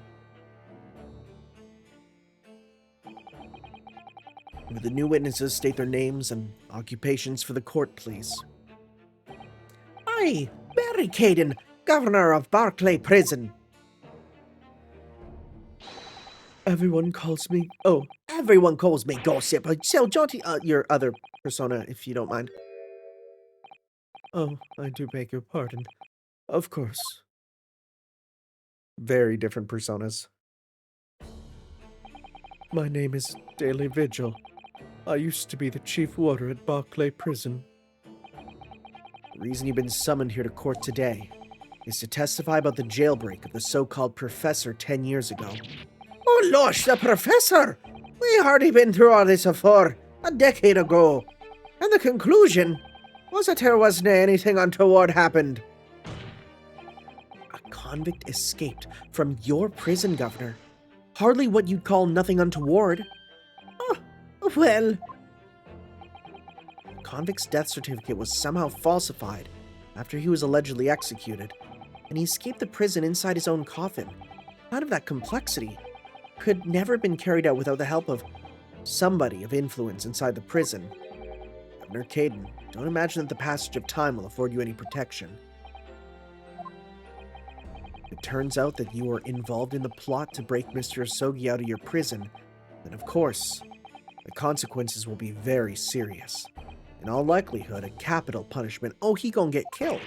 Would the new witnesses state their names and occupations for the court, please? I, Barry Caidin, Governor of Barclay Prison. Everyone calls me Gossip. So, Jaunty, your other persona, if you don't mind. Oh, I do beg your pardon. Of course. Very different personas. My name is Daily Vigil. I used to be the chief warder at Barclay Prison. The reason you've been summoned here to court today is to testify about the jailbreak of the so-called professor 10 years ago. Oh, losh, the professor! We already been through all this before, a decade ago. And the conclusion was that there wasn't anything untoward happened. A convict escaped from your prison, Governor. Hardly what you'd call nothing untoward. Oh, well... The convict's death certificate was somehow falsified after he was allegedly executed, and he escaped the prison inside his own coffin. None of that complexity could never have been carried out without the help of somebody of influence inside the prison. Governor Caidin, don't imagine that the passage of time will afford you any protection. If it turns out that you were involved in the plot to break Mr. Asogi out of your prison, then of course, the consequences will be very serious. In all likelihood, a capital punishment. Oh, he gonna get killed.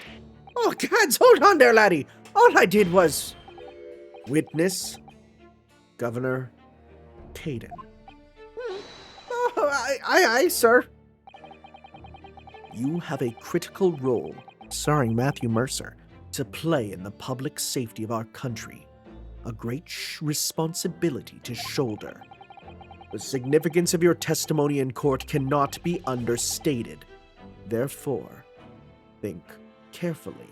Oh, gods, hold on there, laddie. All I did was... Witness, Governor Caidin. Oh, aye, sir. You have a critical role, starring Matthew Mercer, to play in the public safety of our country. A great responsibility to shoulder. The significance of your testimony in court cannot be understated. Therefore, think carefully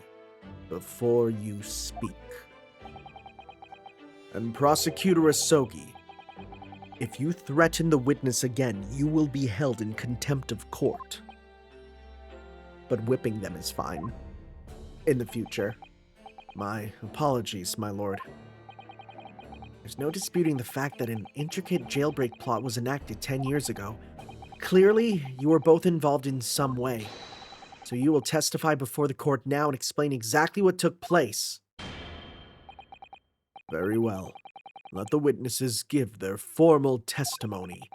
before you speak. And Prosecutor Asogi, if you threaten the witness again, you will be held in contempt of court. but whipping them is fine. In the future. My apologies, my lord. There's no disputing the fact that an intricate jailbreak plot was enacted 10 years ago. Clearly, you were both involved in some way. So you will testify before the court now and explain exactly what took place. Very well. Let the witnesses give their formal testimony.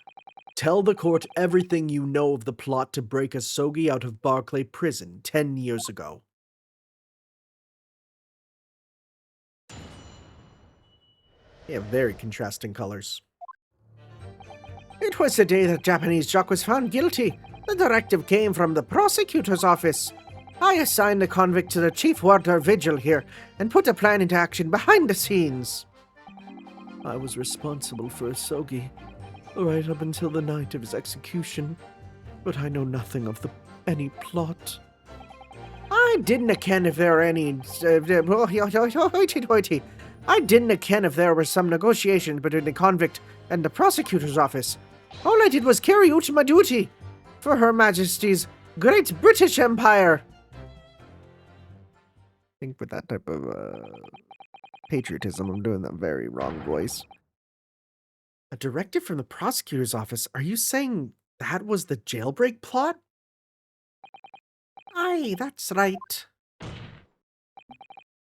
Tell the court everything you know of the plot to break Asogi out of Barclay Prison 10 years ago. They have very contrasting colors. It was the day that Japanese Jock was found guilty. The directive came from the prosecutor's office. I assigned the convict to the chief warder vigil here and put a plan into action behind the scenes. I was responsible for Asogi, right up until the night of his execution, but I know nothing of any plot. I didn't ken if there were any... I didn't ken if there were some negotiations between the convict and the prosecutor's office. All I did was carry out my duty for Her Majesty's Great British Empire. I think with that type of patriotism, I'm doing that very wrong voice. A directive from the prosecutor's office? Are you saying that was the jailbreak plot? Aye, that's right.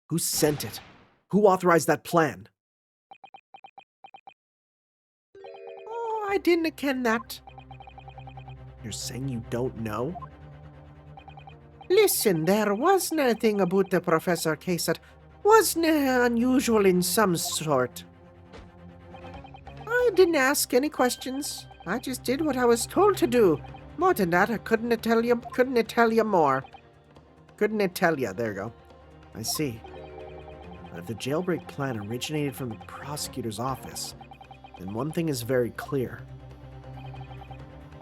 Who sent it? Who authorized that plan? Oh, I didn't ken that. You're saying you don't know? Listen, there was nothing about the professor case that wasn't unusual in some sort. I didn't ask any questions. I just did what I was told to do. More than that, I couldn't tell you more. Couldn't tell you. There you go. I see. But if the jailbreak plan originated from the prosecutor's office, then one thing is very clear.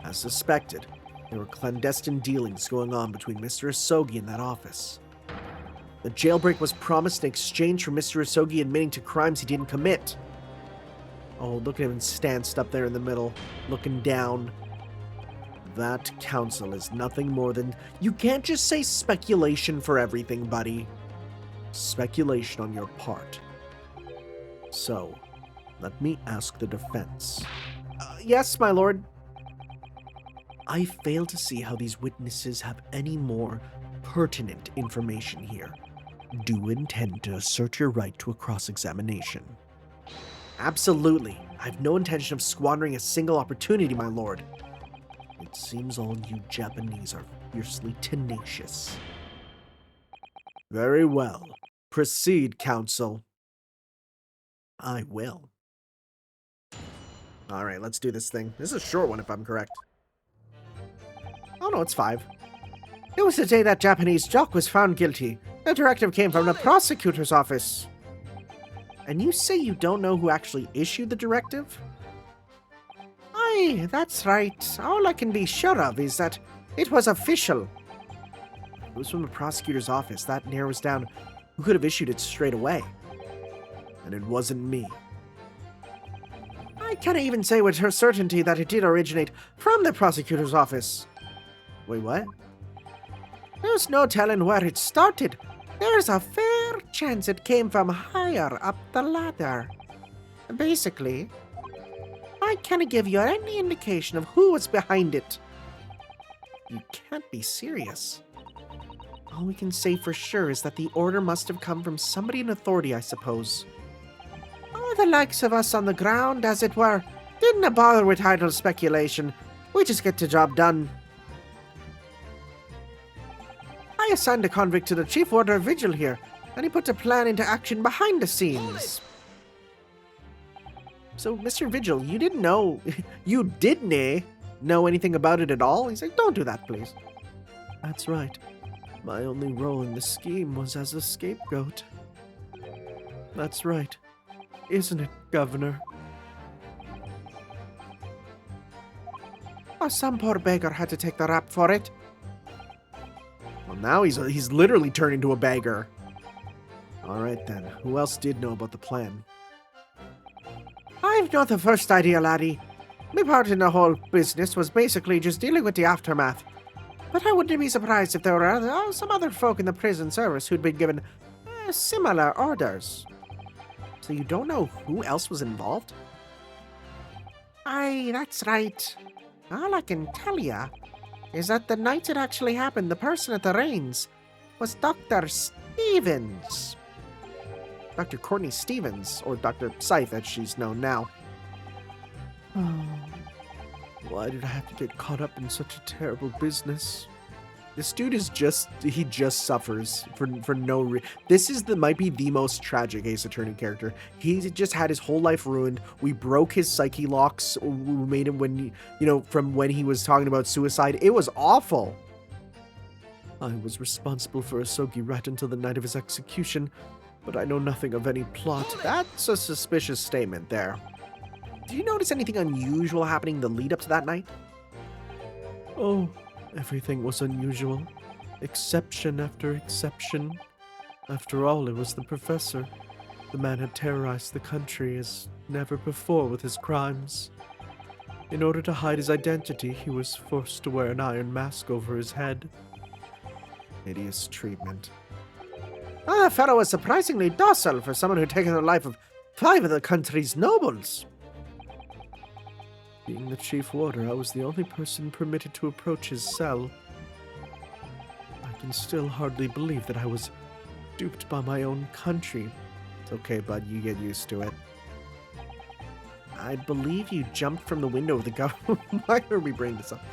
As suspected, there were clandestine dealings going on between Mr. Asogi and that office. The jailbreak was promised in exchange for Mr. Asogi admitting to crimes he didn't commit. Oh, look at him stanced up there in the middle, looking down. That counsel is nothing more than... You can't just say speculation for everything, buddy. Speculation on your part. So, let me ask the defense. Yes, my lord. I fail to see how these witnesses have any more pertinent information here. Do you intend to assert your right to a cross-examination? Absolutely. I have no intention of squandering a single opportunity, my lord. It seems all you Japanese are fiercely tenacious. Very well. Proceed, counsel. I will. Alright, let's do this thing. This is a short one if I'm correct. Oh no, it's 5. It was the day that Japanese Jock was found guilty. The directive came from the prosecutor's office. And you say you don't know who actually issued the directive? Aye, that's right. All I can be sure of is that it was official. It was from the prosecutor's office. That narrows down who could have issued it straight away. And it wasn't me. I can't even say with her certainty that it did originate from the prosecutor's office. Wait, what? There's no telling where it started. There's a fair chance it came from higher up the ladder. Basically, I can't give you any indication of who was behind it. You can't be serious. All we can say for sure is that the order must have come from somebody in authority, I suppose. Oh, the likes of us on the ground, as it were, didn't bother with idle speculation. We just get the job done. I assigned a convict to the chief warder vigil here, and he put a plan into action behind the scenes. So, Mr. Vigil, you didn't know... you didn't know anything about it at all? He's like, don't do that, please. That's right. My only role in the scheme was as a scapegoat. That's right. Isn't it, Governor? Oh, some poor beggar had to take the rap for it. Well, now he's literally turned into a beggar. All right, then. Who else did know about the plan? I've not the first idea, laddie. My part in the whole business was basically just dealing with the aftermath. But I wouldn't be surprised if there were some other folk in the prison service who'd been given similar orders. So you don't know who else was involved? Aye, that's right. All I can tell ya is that the night it actually happened, the person at the reins was Dr. Stevens. Dr. Courtney Stevens, or Dr. Scythe as she's known now. Oh, why did I have to get caught up in such a terrible business? This dude is he just suffers for no reason. This might be the most tragic Ace Attorney character. He just had his whole life ruined. We broke his psyche locks. We made him from when he was talking about suicide. It was awful. I was responsible for Asogi right until the night of his execution, but I know nothing of any plot. That's a suspicious statement there. Did you notice anything unusual happening the lead up to that night? Oh, everything was unusual. Exception after exception. After all, it was the professor. The man had terrorized the country as never before with his crimes. In order to hide his identity, he was forced to wear an iron mask over his head. Hideous treatment. The fellow was surprisingly docile for someone who'd taken the life of 5 of the country's nobles. Being the chief warder, I was the only person permitted to approach his cell. I can still hardly believe that I was duped by my own country. It's okay, bud. You get used to it. I believe you jumped from the window of the governor. Why are we bringing this up?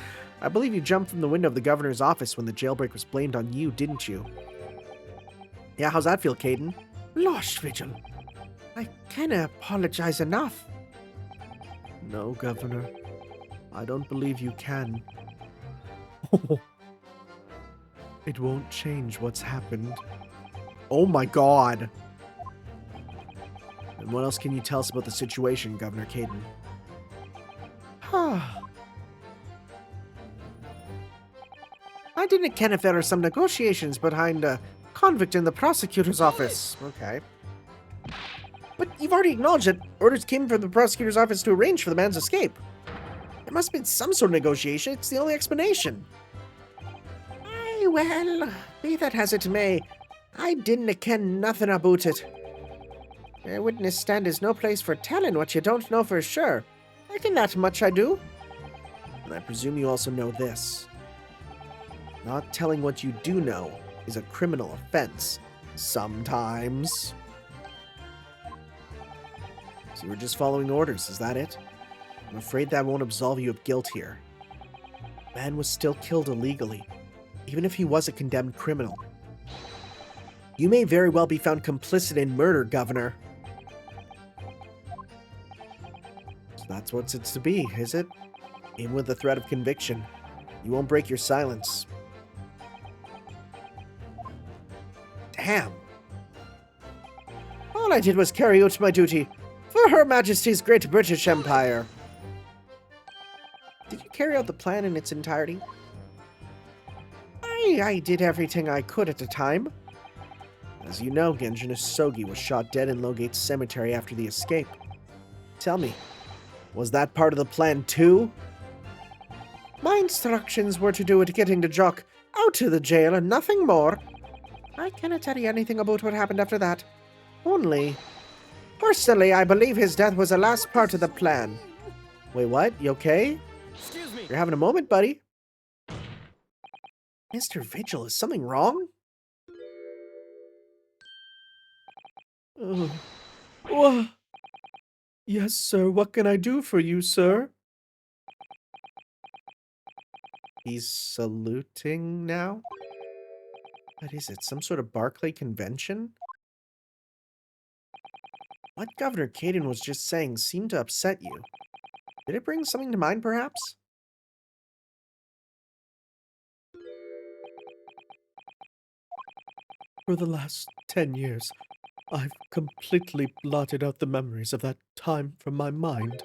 I believe you jumped from the window of the governor's office when the jailbreak was blamed on you, didn't you? Yeah, how's that feel, Caidin? Losh, Vigil. I can't apologize enough. No, Governor. I don't believe you can. It won't change what's happened. Oh my god. And what else can you tell us about the situation, Governor Caidin? I didn't ken if there were some negotiations behind a convict in the prosecutor's office. Okay. But you've already acknowledged that orders came from the prosecutor's office to arrange for the man's escape. There must have been some sort of negotiation. It's the only explanation. Aye, well, be that as it may, I didn't ken nothing about it. A witness stand is no place for telling what you don't know for sure. I can that much I do. And I presume you also know this. Not telling what you do know is a criminal offense. Sometimes. So you were just following orders, is that it? I'm afraid that won't absolve you of guilt here. The man was still killed illegally, even if he was a condemned criminal. You may very well be found complicit in murder, Governor. So that's what it's to be, is it? Even with the threat of conviction, you won't break your silence. Damn. All I did was carry out my duty for Her Majesty's Great British Empire. Did you carry out the plan in its entirety? I did everything I could at the time. As you know, Genjin Asogi was shot dead in Logate Cemetery after the escape. Tell me, was that part of the plan too? My instructions were to do with getting the jock out of the jail and nothing more. I cannot tell you anything about what happened after that. Only, personally, I believe his death was the last part of the plan. Wait, what? You okay? Excuse me. You're having a moment, buddy. Mr. Vigil, is something wrong? What? Yes, sir. What can I do for you, sir? He's saluting now? What is it? Some sort of Barclay convention? What Governor Caidin was just saying seemed to upset you. Did it bring something to mind, perhaps? For the last 10 years, I've completely blotted out the memories of that time from my mind.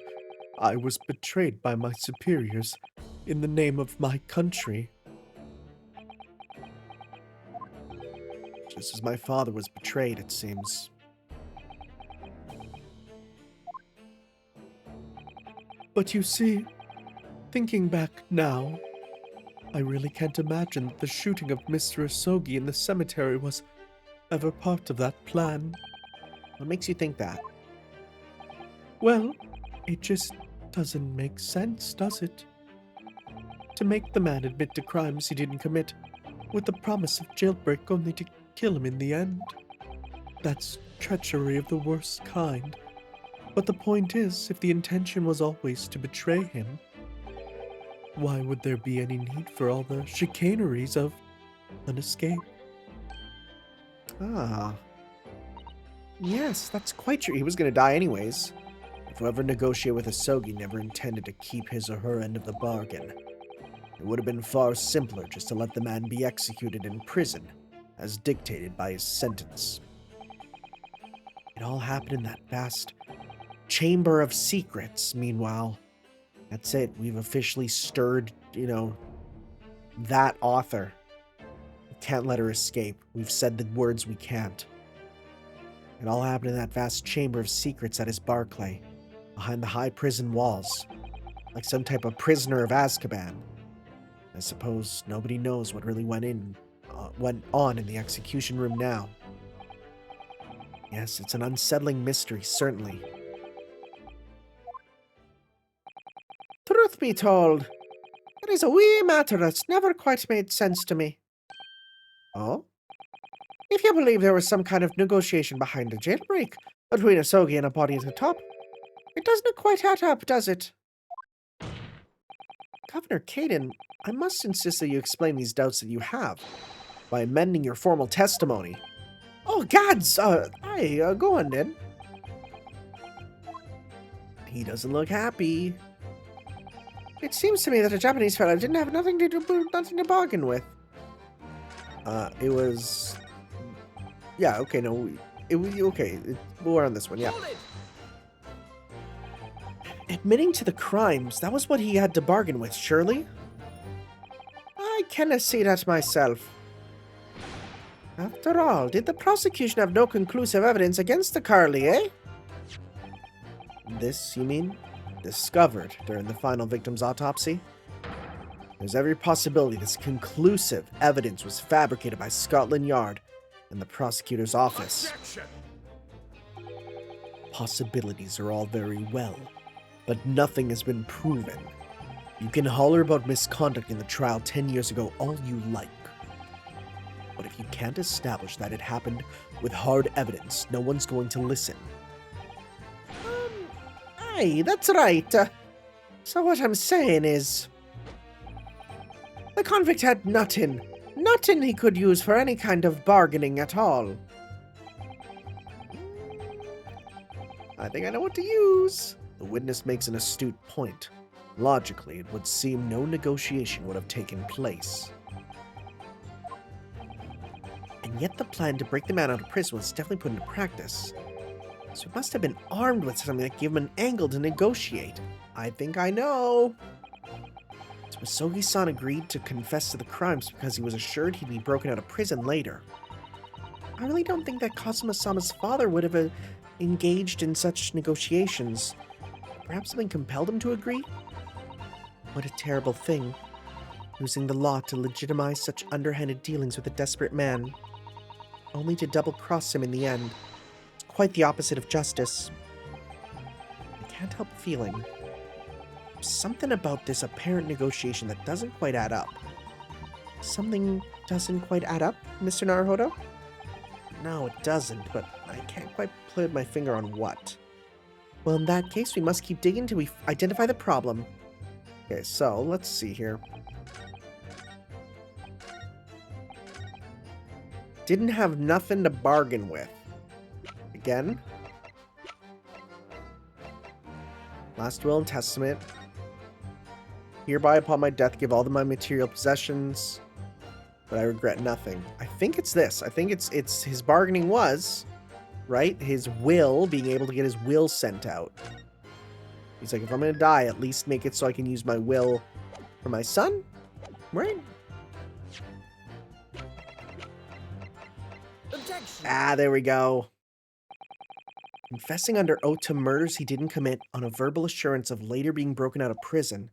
I was betrayed by my superiors in the name of my country. Just as my father was betrayed, it seems. But you see, thinking back now, I really can't imagine that the shooting of Mr. Asogi in the cemetery was ever part of that plan. What makes you think that? Well, it just doesn't make sense, does it? To make the man admit to crimes he didn't commit, with the promise of jailbreak only to kill him in the end. That's treachery of the worst kind. But the point is, if the intention was always to betray him, why would there be any need for all the chicaneries of an escape? Ah. Yes, that's quite true. He was going to die anyways. If whoever negotiated with Asogi never intended to keep his or her end of the bargain, it would have been far simpler just to let the man be executed in prison, as dictated by his sentence. It all happened in that vast chamber of secrets, meanwhile. That's it. We've officially stirred, that author. We can't let her escape. We've said the words we can't. It all happened in that vast chamber of secrets at his Barclay, behind the high prison walls, like some type of prisoner of Azkaban. I suppose nobody knows what really went on in the execution room now. Yes, it's an unsettling mystery, certainly. Truth be told, there is a wee matter that's never quite made sense to me. Oh? If you believe there was some kind of negotiation behind the jailbreak between Asogi and a body at the top, it doesn't quite add up, does it? Governor Caidin, I must insist that you explain these doubts that you have by amending your formal testimony. Oh, gods! Go on then. He doesn't look happy. It seems to me that a Japanese fellow didn't have nothing to bargain with. It was... Yeah, okay, no, we're on this one, yeah. Admitting to the crimes, that was what he had to bargain with, surely? I cannot see that myself. After all, did the prosecution have no conclusive evidence against the Carly, eh? This, you mean? Discovered during the final victim's autopsy? There's every possibility this conclusive evidence was fabricated by Scotland Yard and the prosecutor's office. Objection! Possibilities are all very well, but nothing has been proven. You can holler about misconduct in the trial 10 years ago all you like. But if you can't establish that it happened with hard evidence, no one's going to listen. Aye, that's right. So what I'm saying is, the convict had nothing he could use for any kind of bargaining at all. I think I know what to use. The witness makes an astute point. Logically, it would seem no negotiation would have taken place. And yet the plan to break the man out of prison was definitely put into practice. So it must have been armed with something that gave him an angle to negotiate. I think I know. So Asogi-san agreed to confess to the crimes because he was assured he'd be broken out of prison later. I really don't think that Kazuma-sama's father would have engaged in such negotiations. Perhaps something compelled him to agree? What a terrible thing. Using the law to legitimize such underhanded dealings with a desperate man. Only to double-cross him in the end. It's quite the opposite of justice. I can't help feeling something about this apparent negotiation that doesn't quite add up. Something doesn't quite add up, Mr. Naruhodo? No, it doesn't, but I can't quite put my finger on what. Well, in that case, we must keep digging till we identify the problem. Okay, so, let's see here. Didn't have nothing to bargain with. Again. Last will and testament. Hereby upon my death give all my material possessions, but I regret nothing. I think it's this. I think it's his bargaining was, right? His will, being able to get his will sent out. He's like, if I'm gonna die, at least make it so I can use my will for my son? Right? Objection. Ah, there we go. Confessing under oath to murders he didn't commit on a verbal assurance of later being broken out of prison.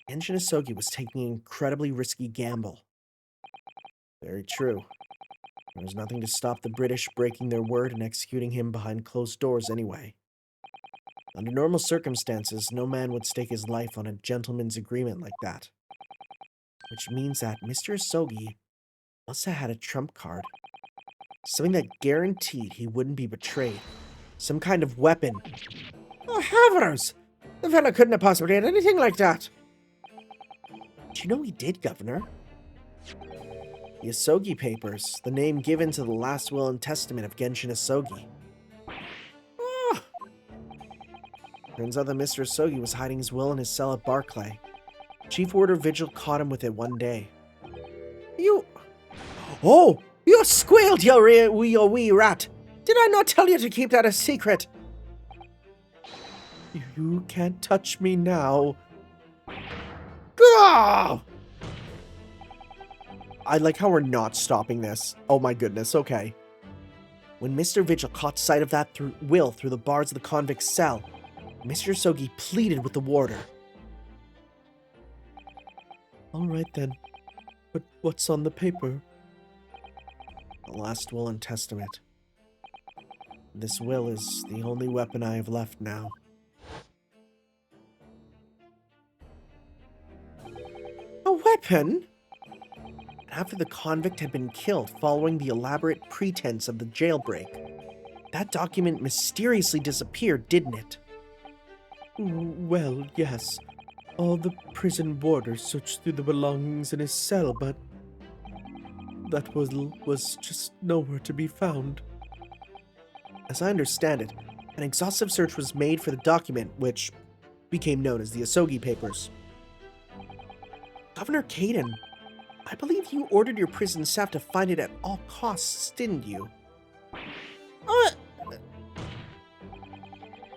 Genshin Asogi was taking an incredibly risky gamble. Very true. There was nothing to stop the British breaking their word and executing him behind closed doors anyway. Under normal circumstances, no man would stake his life on a gentleman's agreement like that. Which means that Mr. Asogi must have had a trump card. Something that guaranteed he wouldn't be betrayed. Some kind of weapon. Oh, heavens! The fella couldn't have possibly had anything like that. Do you know he did, Governor? The Asogi Papers, the name given to the last will and testament of Genshin Asogi. Oh, Turns out that Mr. Asogi was hiding his will in his cell at Barclay. Chief Warder Vigil caught him with it one day. you... Oh, you squealed, you wee rat. Did I not tell you to keep that a secret? You can't touch me now. Go! I like how we're not stopping this. Oh my goodness, okay. When Mr. Vigil caught sight of that will through the bars of the convict's cell, Mr. Asogi pleaded with the warder. All right then, but what's on the paper? The last will and testament. This will is the only weapon I have left now. A weapon? After the convict had been killed following the elaborate pretense of the jailbreak, that document mysteriously disappeared, didn't it? Well, yes. All the prison warders searched through the belongings in his cell, but that was just nowhere to be found. As I understand it, an exhaustive search was made for the document, which became known as the Asogi Papers. Governor Caidin, I believe you ordered your prison staff to find it at all costs, didn't you?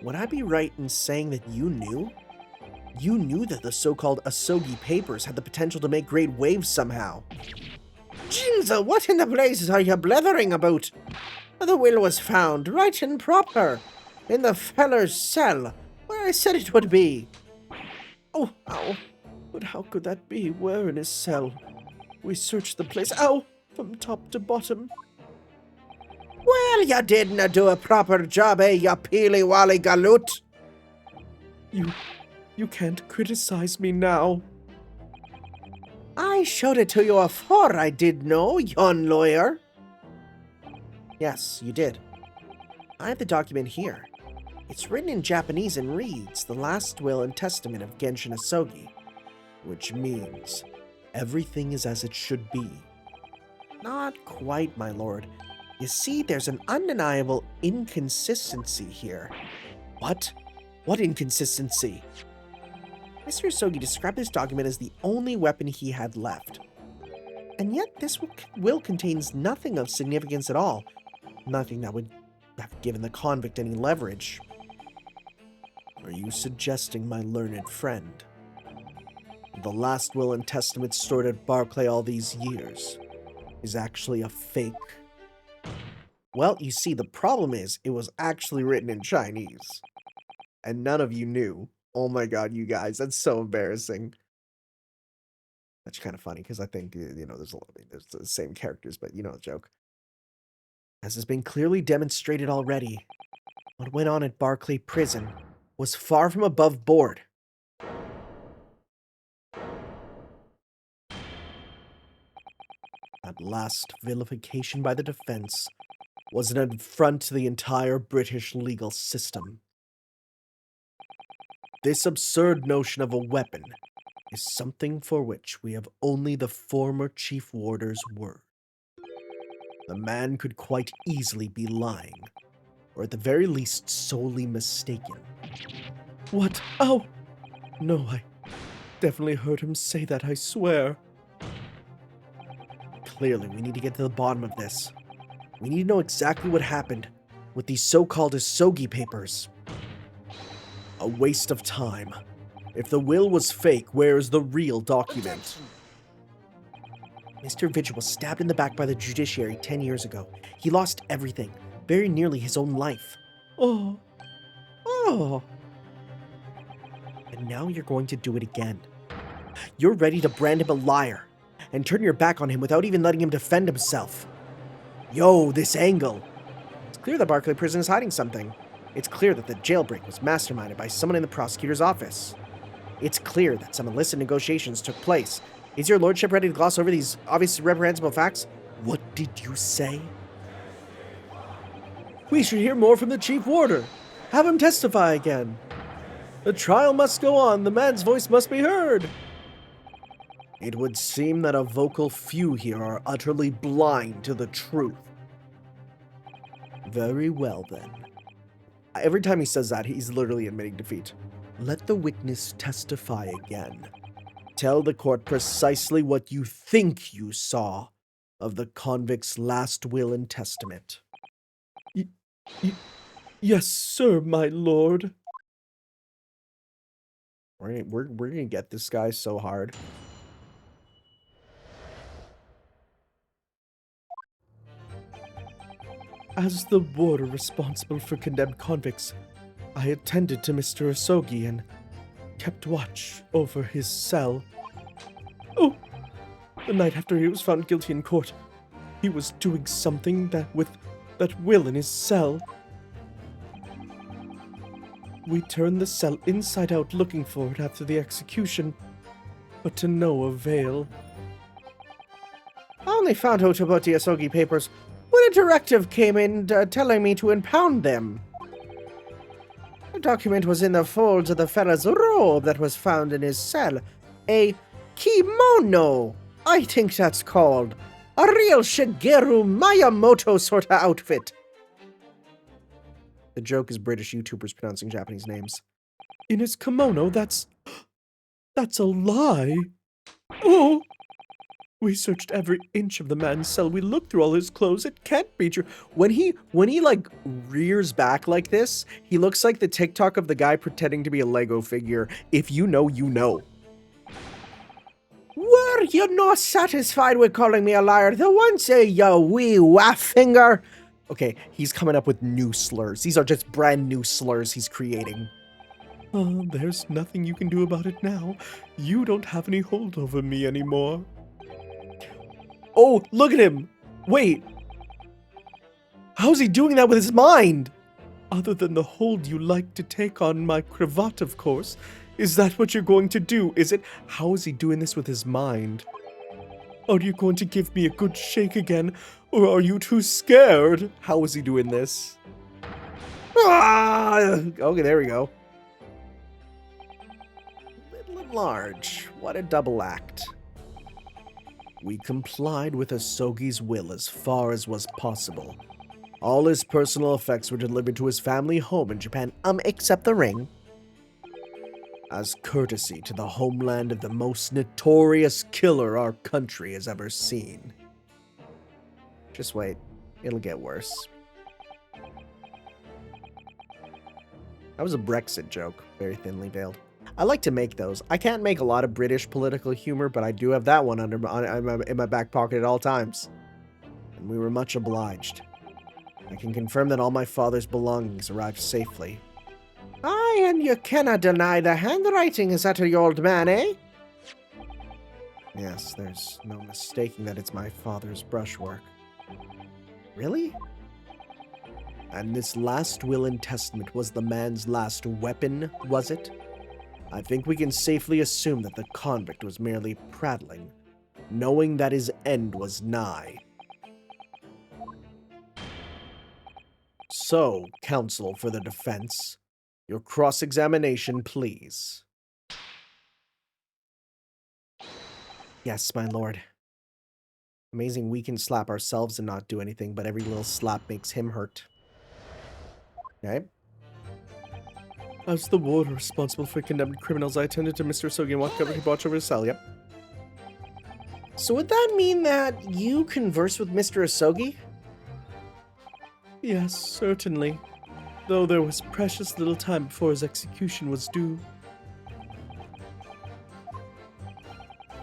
Would I be right in saying that you knew? You knew that the so-called Asogi Papers had the potential to make great waves somehow. Jinza, what in the blazes are you blethering about? The will was found, right and proper, in the feller's cell, where I said it would be. Oh, ow. But how could that be? Where in his cell? We searched the place, ow, from top to bottom. Well, you didn't do a proper job, you peely-wally galoot. You can't criticize me now. I showed it to you afore, I did know, yon lawyer. Yes, you did. I have the document here. It's written in Japanese and reads, the last will and testament of Genshin Asogi. Which means, everything is as it should be. Not quite, my lord. You see, there's an undeniable inconsistency here. What? What inconsistency? Mr. Asogi described this document as the only weapon he had left. And yet this will contains nothing of significance at all. Nothing that would have given the convict any leverage. Are you suggesting, my learned friend, the last will and testament stored at Barclay all these years is actually a fake? Well, you see, the problem is, it was actually written in Chinese. And none of you knew. Oh my god, you guys, that's so embarrassing. That's kind of funny, because I think, there's the same characters, but you know the joke. As has been clearly demonstrated already, what went on at Barclay Prison was far from above board. That last vilification by the defense was an affront to the entire British legal system. This absurd notion of a weapon is something for which we have only the former Chief Warder's word. The man could quite easily be lying, or at the very least solely mistaken. What? Oh! No, I definitely heard him say that, I swear. Clearly, we need to get to the bottom of this. We need to know exactly what happened with these so-called Asogi Papers. A waste of time. If the will was fake, where is the real document? Mr. Vigil was stabbed in the back by the judiciary 10 years ago. He lost everything, very nearly his own life. Oh. And now you're going to do it again. You're ready to brand him a liar and turn your back on him without even letting him defend himself. Yo, this angle. It's clear that Barclay Prison is hiding something. It's clear that the jailbreak was masterminded by someone in the prosecutor's office. It's clear that some illicit negotiations took place. Is your lordship ready to gloss over these obviously reprehensible facts? What did you say? We should hear more from the chief warder. Have him testify again. The trial must go on. The man's voice must be heard. It would seem that a vocal few here are utterly blind to the truth. Very well, then. Every time he says that, he's literally admitting defeat. Let the witness testify again. Tell the court precisely what you think you saw of the convict's last will and testament. Yes, sir, my lord. We're gonna get this guy so hard. As the warder responsible for condemned convicts, I attended to Mr. Asogi and kept watch over his cell. Oh, the night after he was found guilty in court, he was doing something with that will in his cell. We turned the cell inside out looking for it after the execution, but to no avail. I only found out about the Asogi papers when a directive came in telling me to impound them. The document was in the folds of the fella's robe that was found in his cell. A kimono, I think that's called. A real Shigeru Miyamoto sort of outfit. The joke is British YouTubers pronouncing Japanese names. In his kimono, that's a lie. Oh! We searched every inch of the man's cell. We looked through all his clothes. It can't be true. When he like rears back like this, he looks like the TikTok of the guy pretending to be a Lego figure. If you know, you know. Were you not satisfied with calling me a liar? The one say, you wee waff finger. Okay, he's coming up with new slurs. These are just brand new slurs he's creating. There's nothing you can do about it now. You don't have any hold over me anymore. Oh, look at him! Wait! How's he doing that with his mind? Other than the hold you like to take on my cravat, of course. Is that what you're going to do, is it? How is he doing this with his mind? Are you going to give me a good shake again, or are you too scared? How is he doing this? Ah! Okay, there we go. Little and large. What a double act. We complied with Asogi's will as far as was possible. All his personal effects were delivered to his family home in Japan, except the ring. As courtesy to the homeland of the most notorious killer our country has ever seen. Just wait, it'll get worse. That was a Brexit joke, very thinly veiled. I like to make those. I can't make a lot of British political humor, but I do have that one in my back pocket at all times. And we were much obliged. I can confirm that all my father's belongings arrived safely. Aye, and you cannot deny the handwriting is that of your old man, eh? Yes, there's no mistaking that it's my father's brushwork. Really? And this last will and testament was the man's last weapon, was it? I think we can safely assume that the convict was merely prattling, knowing that his end was nigh. So, counsel for the defense, your cross-examination, please. Yes, my lord. Amazing we can slap ourselves and not do anything, but every little slap makes him hurt. Okay. As the warder responsible for condemned criminals, I attended to Mr. Asogi and watched over his cell, yep. So would that mean that you converse with Mr. Asogi? Yes, certainly. Though there was precious little time before his execution was due.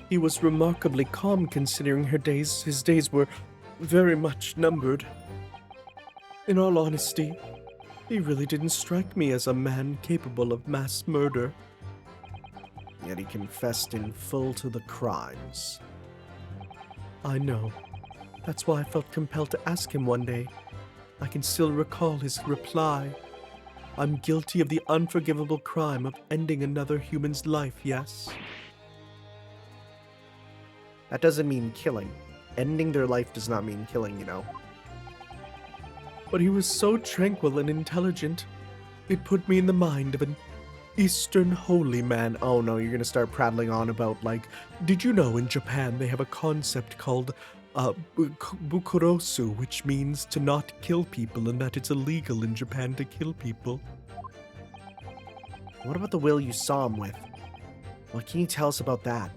He was remarkably calm considering his days were very much numbered. In all honesty, he really didn't strike me as a man capable of mass murder. yet he confessed in full to the crimes. I know. That's why I felt compelled to ask him one day. I can still recall his reply. I'm guilty of the unforgivable crime of ending another human's life, yes? That doesn't mean killing. Ending their life does not mean killing, you know. But he was so tranquil and intelligent. It put me in the mind of an Eastern holy man. Oh no, you're gonna start prattling on about, like, Did you know in Japan they have a concept called bukurosu, which means to not kill people, and that it's illegal in Japan to kill people? what about the will you saw him with? What can you tell us about that?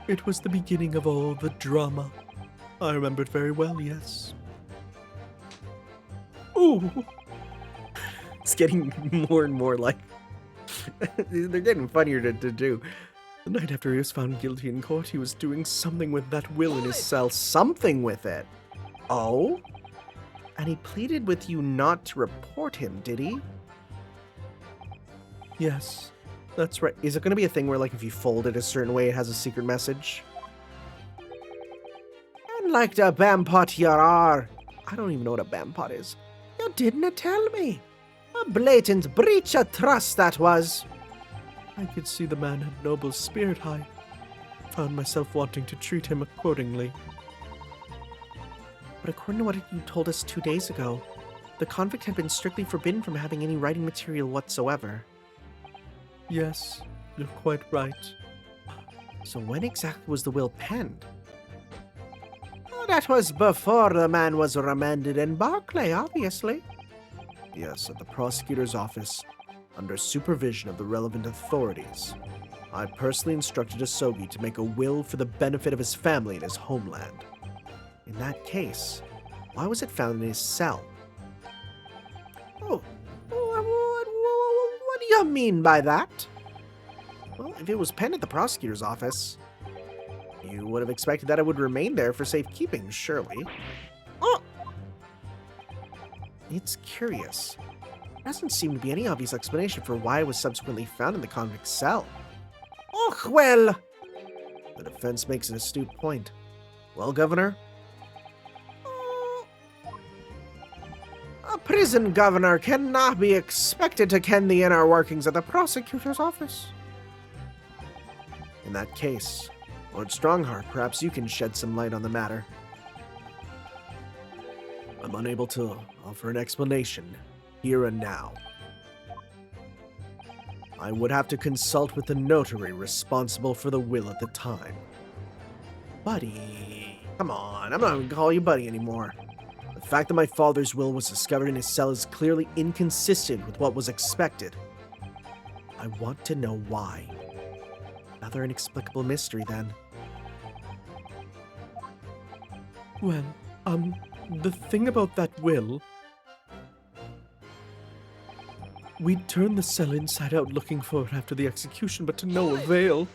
It was the beginning of all the drama. I remember it very well, yes. Ooh! It's getting more and more like... they're getting funnier to do. The night after he was found guilty in court, he was doing something with that will in his cell. Something with it? Oh? And he pleaded with you not to report him, did he? Yes, that's right. Is it going to be a thing where, like, if you fold it a certain way, it has a secret message? And like the Bampot you are. I don't even know what a Bampot is. You didn't tell me. A blatant breach of trust that was. I could see the man had noble spirit. I found myself wanting to treat him accordingly. But according to what you told us 2 days ago, the convict had been strictly forbidden from having any writing material whatsoever. Yes, you're quite right. So when exactly was the will penned? Oh, that was before the man was remanded in Barclay, obviously. Yes, at the prosecutor's office, under supervision of the relevant authorities. I personally instructed Asogi to make a will for the benefit of his family in his homeland. In that case, why was it found in his cell? Oh, what do you mean by that? Well, if it was penned at the prosecutor's office, you would have expected that it would remain there for safekeeping, surely. Oh! It's curious. There doesn't seem to be any obvious explanation for why it was subsequently found in the convict's cell. Oh, well! The defense makes an astute point. Well, Governor? A prison governor cannot be expected to ken the inner workings of the prosecutor's office. In that case, Lord Stronghart, perhaps you can shed some light on the matter. I'm unable to offer an explanation here and now. I would have to consult with the notary responsible for the will at the time. Buddy, come on, I'm not even gonna call you Buddy anymore. The fact that my father's will was discovered in his cell is clearly inconsistent with what was expected. I want to know why. Another inexplicable mystery, then. Well, the thing about that will... We turned the cell inside out looking for it after the execution, but to no avail.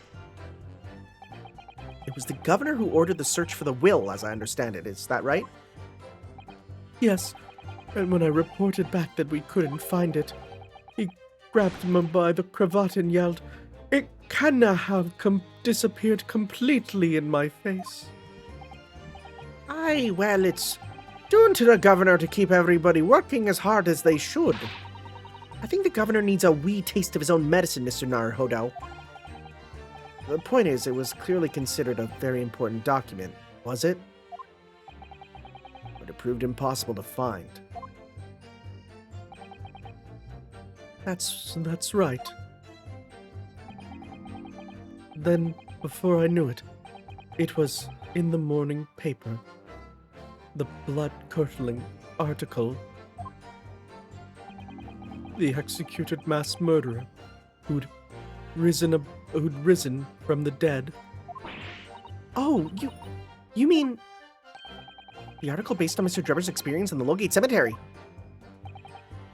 It was the governor who ordered the search for the will, as I understand it. Is that right? Yes, and when I reported back that we couldn't find it, he grabbed me by the cravat and yelled, "It cannot have disappeared completely," in my face. Aye, well, it's due to the governor to keep everybody working as hard as they should. I think the governor needs a wee taste of his own medicine, Mr. Naruhodo. The point is, it was clearly considered a very important document, was it? But it proved impossible to find. That's right. Then, before I knew it, it was in the morning paper. The blood-curdling article. The executed mass murderer who'd risen from the dead. Oh, you mean the article based on Mr. Drebber's experience in the Lowgate Cemetery?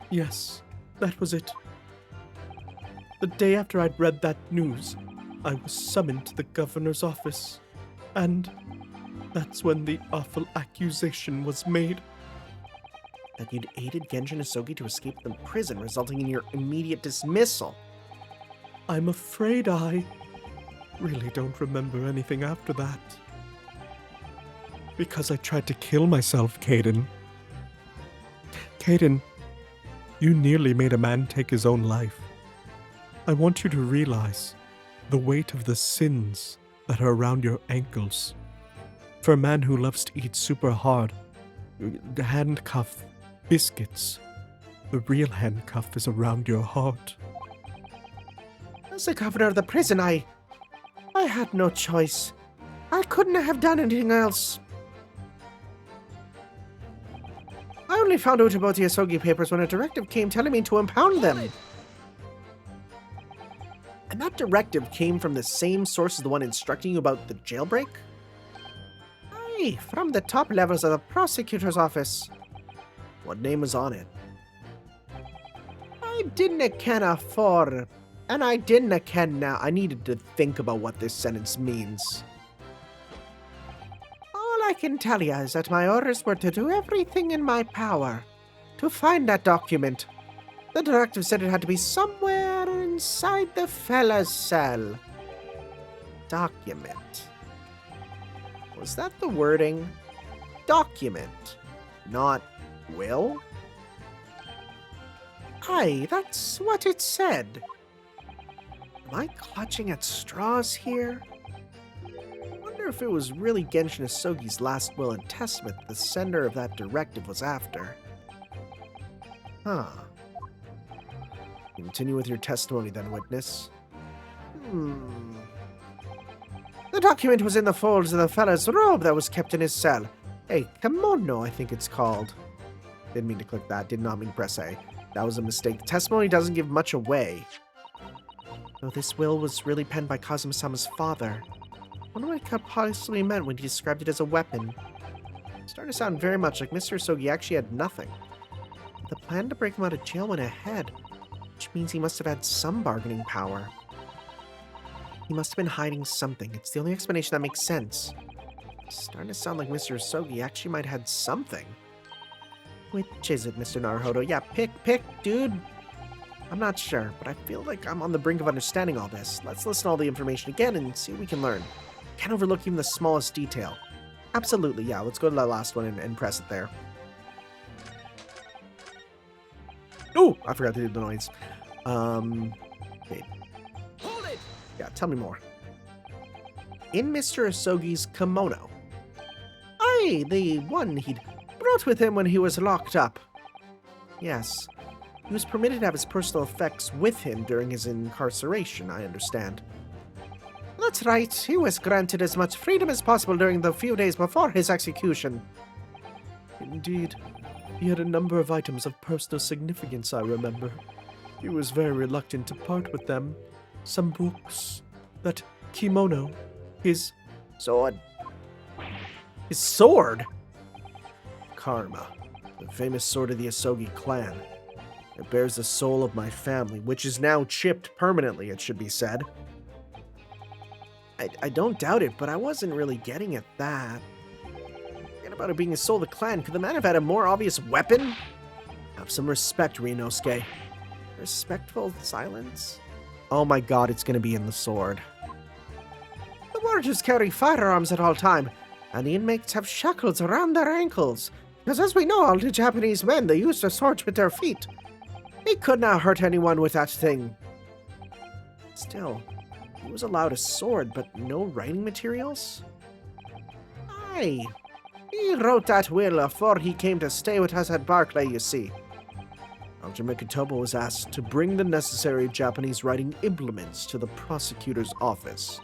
Yes, that was it. The day after I'd read that news, I was summoned to the governor's office, and that's when the awful accusation was made. that you'd aided Genshin Asogi to escape the prison, resulting in your immediate dismissal. I'm afraid I really don't remember anything after that. Because I tried to kill myself, Caidin. Caidin, you nearly made a man take his own life. I want you to realize the weight of the sins that are around your ankles. For a man who loves to eat super hard, the handcuff, biscuits, the real handcuff is around your heart. As the governor of the prison, I had no choice. I couldn't have done anything else. I only found out about the Asogi papers when a directive came telling me to impound them. And that directive came from the same source as the one instructing you about the jailbreak? Aye, from the top levels of the prosecutor's office. What name was on it? I didn't ken afore, and I didn't ken now. I needed to think about what this sentence means. All I can tell you is that my orders were to do everything in my power to find that document. The directive said it had to be somewhere inside the fella's cell. Document. Was that the wording? Document, not will? Aye, that's what it said. Am I clutching at straws here? I wonder if it was really Genshin Asogi's last will and testament the sender of that directive was after. Huh. Continue with your testimony then, witness. The document was in the folds of the fella's robe that was kept in his cell. A kimono, I think it's called. Didn't mean to click that, did not mean to press A. That was a mistake. The testimony doesn't give much away. Though this will was really penned by Kazuma-sama's father. I wonder what it possibly meant when he described it as a weapon. It's starting to sound very much like Mr. Asogi actually had nothing. The plan to break him out of jail went ahead, which means he must have had some bargaining power. He must have been hiding something. It's the only explanation that makes sense. It's starting to sound like Mr. Asogi actually might have had something. Which is it, Mr. Naruhodo? Yeah, pick, dude. I'm not sure, but I feel like I'm on the brink of understanding all this. Let's listen to all the information again and see what we can learn. Can't overlook even the smallest detail. Absolutely, yeah. Let's go to that last one and press it there. Oh, I forgot to do the noise. Okay. Hold it! Yeah, tell me more. In Mr. Asogi's kimono. Aye, the one he'd brought with him when he was locked up. Yes. He was permitted to have his personal effects with him during his incarceration, I understand. That's right. He was granted as much freedom as possible during the few days before his execution. Indeed. He had a number of items of personal significance, I remember. He was very reluctant to part with them. Some books, that kimono, his sword. His sword? Karma, the famous sword of the Asogi clan. It bears the soul of my family, which is now chipped permanently, it should be said. I don't doubt it, but I wasn't really getting at that. Forget about it being the soul of the clan. Could the man have had a more obvious weapon? Have some respect, Rinosuke. Respectful silence? Oh my god, it's gonna be in the sword. The warders carry firearms at all time, and the inmates have shackles around their ankles. Because as we know, all the Japanese men, they use their swords with their feet. He could not hurt anyone with that thing. Still, he was allowed a sword, but no writing materials? Aye. He wrote that will before he came to stay with us at Barclay, you see. Dr. Mikotobo was asked to bring the necessary Japanese writing implements to the prosecutor's office.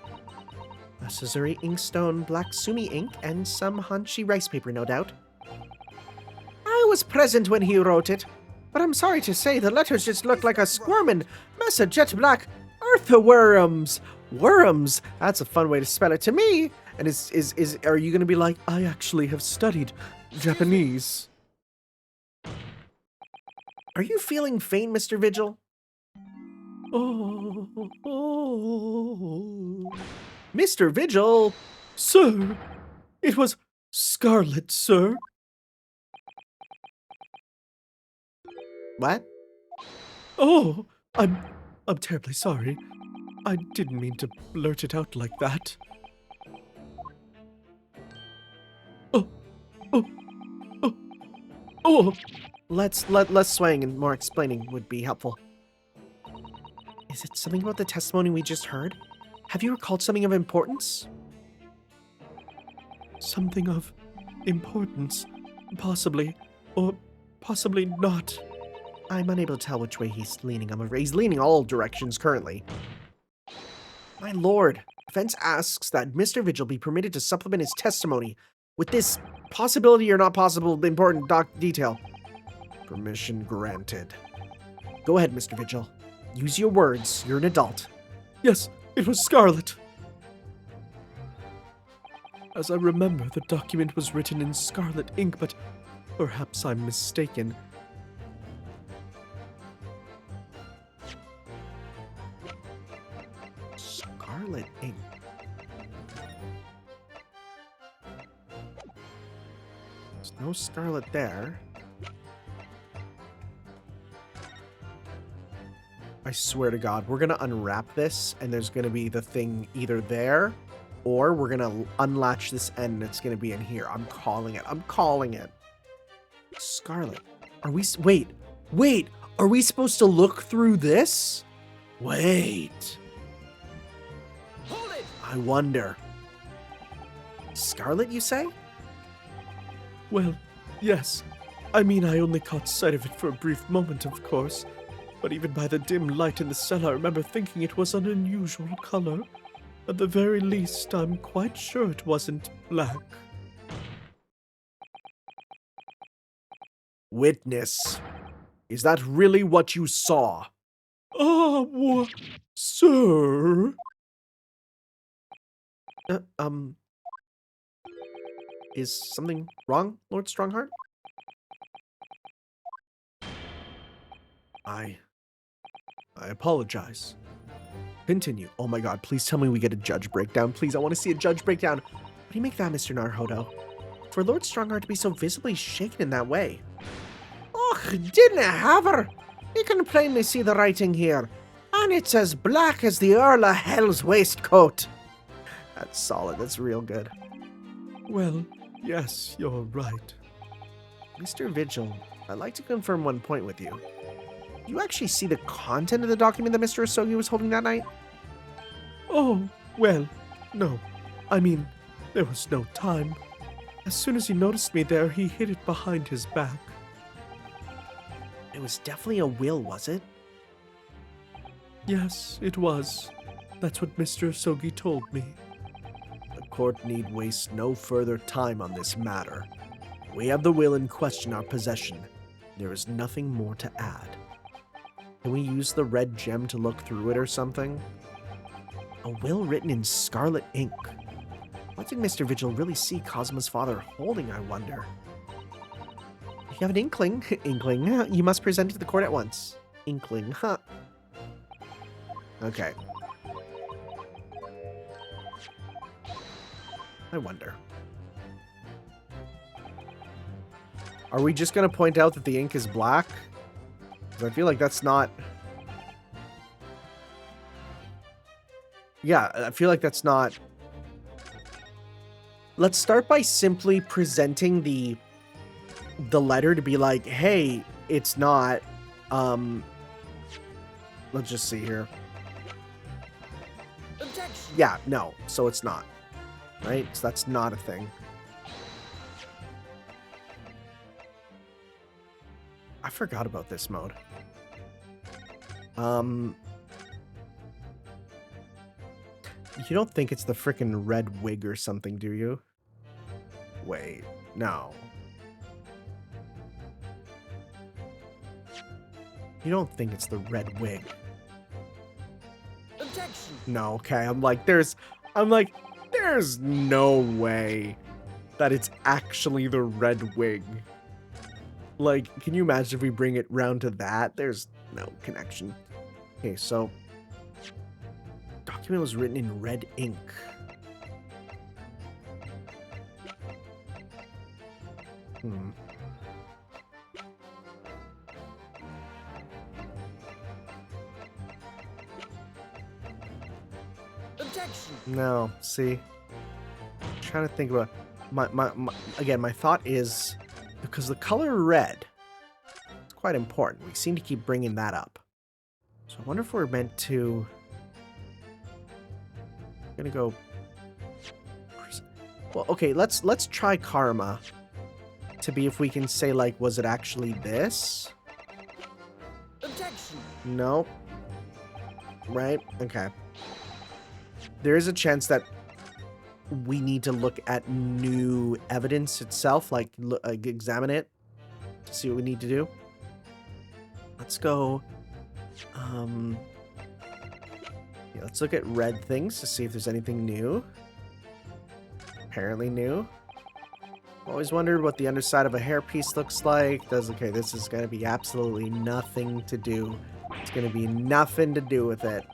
A scissori inkstone, black sumi ink, and some Hanshi rice paper, no doubt. I was present when he wrote it, but I'm sorry to say the letters just look like a squirming mess of jet black earthworms. Worms? That's a fun way to spell it to me. And are you going to be like, I actually have studied Japanese? Are you feeling faint, Mr. Vigil? Oh. Mr. Vigil! Sir, it was scarlet, sir. What? Oh, I'm terribly sorry. I didn't mean to blurt it out like that. Oh, oh, oh, oh! Less swaying and more explaining would be helpful. Is it something about the testimony we just heard? Have you recalled something of importance? Something of importance, possibly, or possibly not. I'm unable to tell which way he's leaning. He's leaning all directions currently. My lord, defense asks that Mr. Vigil be permitted to supplement his testimony with this possibility or not possible important detail. Permission granted. Go ahead, Mr. Vigil. Use your words. You're an adult. Yes, it was scarlet. As I remember, the document was written in scarlet ink, but perhaps I'm mistaken. Scarlet ink. There's no scarlet there. I swear to God, we're gonna unwrap this, and there's gonna be the thing either there, or we're gonna unlatch this end, and it's gonna be in here. I'm calling it. I'm calling it. Scarlet. Are we... Wait! Are we supposed to look through this? Wait. Hold it! I wonder. Scarlet, you say? Well, yes. I mean, I only caught sight of it for a brief moment, of course. But even by the dim light in the cell, I remember thinking it was an unusual color. At the very least, I'm quite sure it wasn't black. Witness. Is that really what you saw? Ah, sir? Is something wrong, Lord Stronghart? I apologize. Continue. Oh my God, please tell me we get a judge breakdown. Please, I want to see a judge breakdown. What do you make that, Mr. Narhodo? For Lord Stronghart to be so visibly shaken in that way. Oh, didn't have her. You can plainly see the writing here. And it's as black as the Earl of Hell's waistcoat. That's solid. That's real good. Well, yes, you're right. Mr. Vigil, I'd like to confirm one point with you. You actually see the content of the document that Mr. Asogi was holding that night? Oh, well, no. I mean, there was no time. As soon as he noticed me there, he hid it behind his back. It was definitely a will, was it? Yes, it was. That's what Mr. Asogi told me. The court need waste no further time on this matter. We have the will in question in our possession. There is nothing more to add. Can we use the red gem to look through it or something? A will written in scarlet ink. What did Mr. Vigil really see Cosmo's father holding, I wonder? You have an inkling. Inkling. You must present it to the court at once. Inkling, huh? Okay. I wonder. Are we just going to point out that the ink is black? Because I feel like that's not... Yeah, I feel like that's not... Let's start by simply presenting the letter to be like, hey, it's not... Let's just see here. Objection! Yeah, no, so it's not. Right? So that's not a thing. I forgot about this mode. You don't think it's the frickin' red wig or something, do you? Wait, no. You don't think it's the red wig? Objection! No, okay, I'm like, there's no way that it's actually the red wig. Like, can you imagine if we bring it round to that? There's no connection. Okay, so document was written in red ink. No, see? I'm trying to think about again, my thought is because the color red is quite important. We seem to keep bringing that up. So I wonder if we're meant to. I'm gonna go. Well, okay, let's try karma to be if we can say, like, was it actually this? Nope. Right? Okay. There is a chance that we need to look at new evidence itself, like examine it to see what we need to do. Let's go. Yeah, let's look at red things to see if there's anything new. Apparently new. Always wondered what the underside of a hairpiece looks like. Okay, this is going to be absolutely nothing to do. It's going to be nothing to do with it.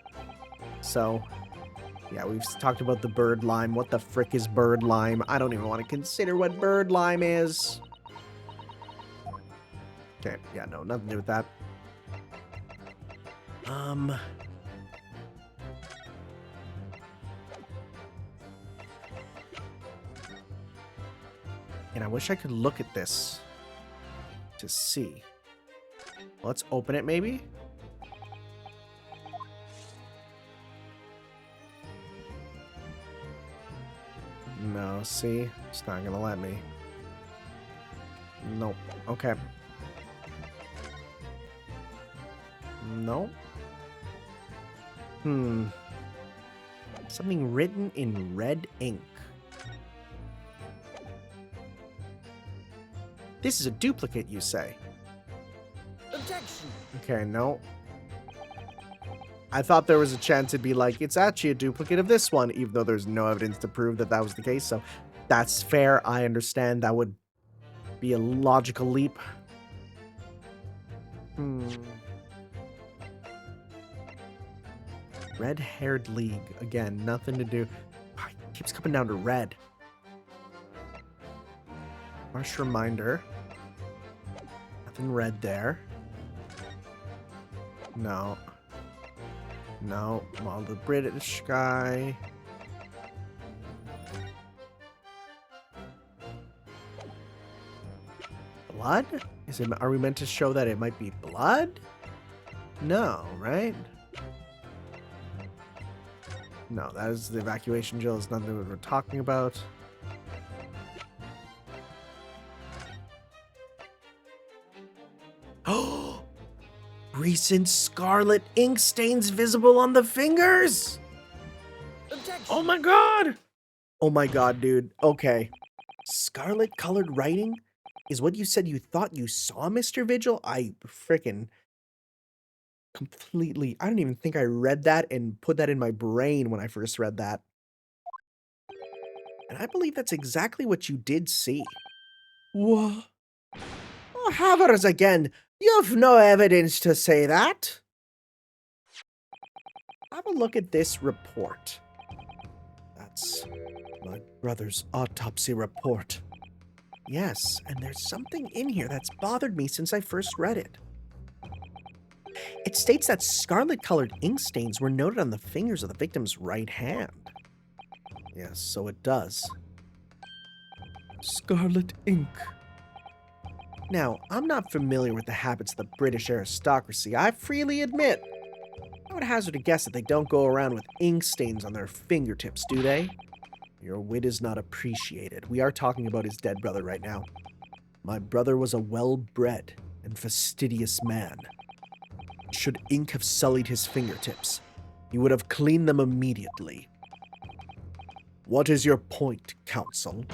So, yeah, we've talked about the bird lime. What the frick is bird lime? I don't even want to consider what bird lime is. Okay, yeah, no, nothing to do with that. And I wish I could look at this to see. Let's open it, maybe? No, see? It's not gonna let me. Nope. Okay. Nope. Something written in red ink. This is a duplicate, you say? Objection. Okay, no. I thought there was a chance it'd be like, it's actually a duplicate of this one, even though there's no evidence to prove that that was the case. So that's fair. I understand that would be a logical leap. Red-haired league. Again, nothing to do. Oh, it keeps coming down to red. Harsh reminder. Nothing red there. No. No. Well, the British guy. Blood? Are we meant to show that it might be blood? No, right? No, that is the evacuation drill. It's nothing we're talking about. Oh! Recent scarlet ink stains visible on the fingers! Objection. Oh my god! Oh my god, dude. Okay. Scarlet colored writing is what you said you thought you saw, Mr. Vigil? I frickin' completely... I don't even think I read that and put that in my brain when I first read that. And I believe that's exactly what you did see. What? Oh, Havers again! You've no evidence to say that! Have a look at this report. That's my brother's autopsy report. Yes, and there's something in here that's bothered me since I first read it. It states that scarlet-colored ink stains were noted on the fingers of the victim's right hand. Yes, so it does. Scarlet ink. Now, I'm not familiar with the habits of the British aristocracy, I freely admit. I would hazard a guess that they don't go around with ink stains on their fingertips, do they? Your wit is not appreciated. We are talking about his dead brother right now. My brother was a well-bred and fastidious man. Should ink have sullied his fingertips, he would have cleaned them immediately. What is your point, counsel?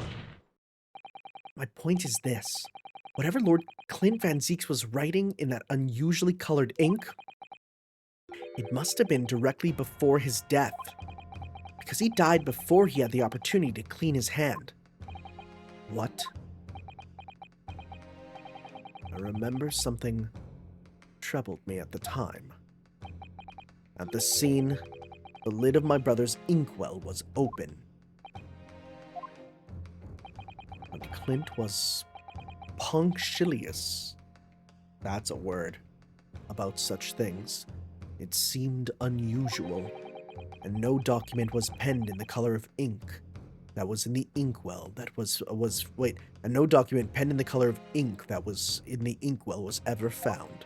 My point is this. Whatever Lord Clint van Zieks was writing in that unusually colored ink, it must have been directly before his death, because he died before he had the opportunity to clean his hand. What? I remember something troubled me at the time. At the scene, the lid of my brother's inkwell was open. But Clint was punctilious. That's a word. About such things. It seemed unusual. and no document was penned in the color of ink that was in the inkwell and no document penned in the color of ink that was in the inkwell was ever found.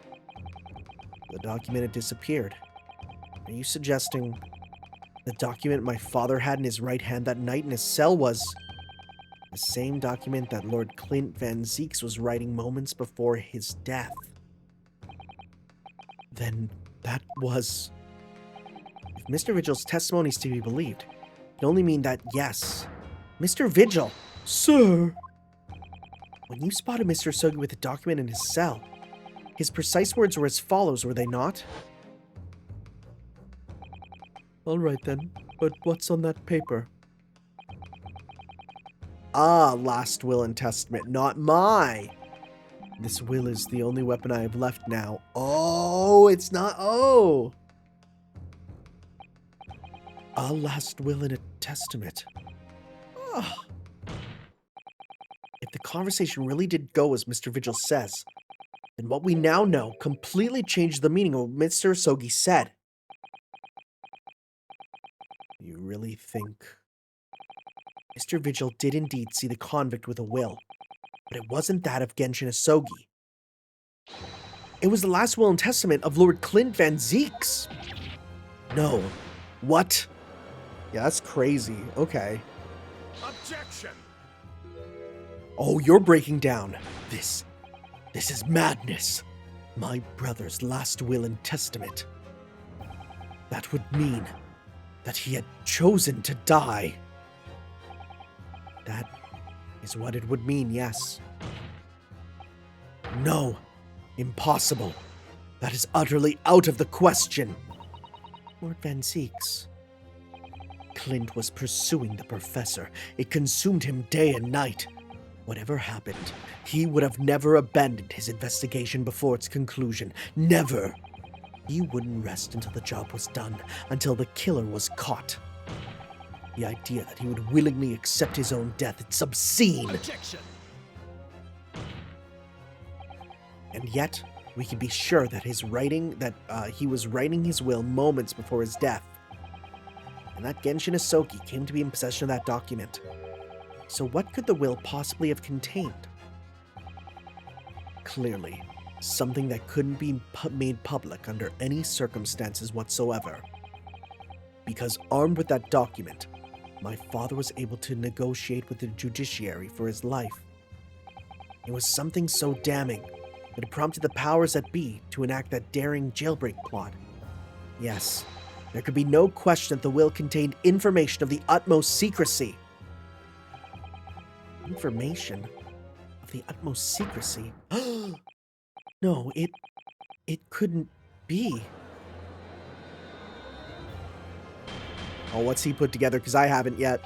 The document had disappeared. Are you suggesting the document my father had in his right hand that night in his cell was the same document that Lord Clint van Zieks was writing moments before his death? Then that was... If Mr. Vigil's testimony is to be believed, it only mean that, yes, Mr. Vigil, Sir! when you spotted Mr. Asogi with the document in his cell, his precise words were as follows, were they not? All right then, but what's on that paper? Ah, last will and testament, not my. This will is the only weapon I have left now. Oh, it's not. Oh. A last will and a testament. Oh. If the conversation really did go as Mr. Vigil says, then what we now know completely changed the meaning of what Mr. Asogi said. You really think... Mr. Vigil did indeed see the convict with a will, but it wasn't that of Genshin Asogi. It was the last will and testament of Lord Clint van Zieks. No. What? Yeah, that's crazy. Okay. Objection! Oh, you're breaking down. This is madness. My brother's last will and testament. That would mean that he had chosen to die. That is what it would mean, yes. No. Impossible. That is utterly out of the question. Lord van Zieks. Clint was pursuing the professor. It consumed him day and night. Whatever happened, he would have never abandoned his investigation before its conclusion. Never. He wouldn't rest until the job was done, until the killer was caught. The idea that he would willingly accept his own death, it's obscene. Objection! And yet, we can be sure that he was writing his will moments before his death. And that Genshin Asogi came to be in possession of that document. So what could the will possibly have contained? Clearly, something that couldn't be made public under any circumstances whatsoever. Because armed with that document, my father was able to negotiate with the judiciary for his life. It was something so damning that it prompted the powers that be to enact that daring jailbreak plot. Yes, there could be no question that the will contained information of the utmost secrecy. Information of the utmost secrecy? No, it couldn't be. Oh, what's he put together? Because I haven't yet.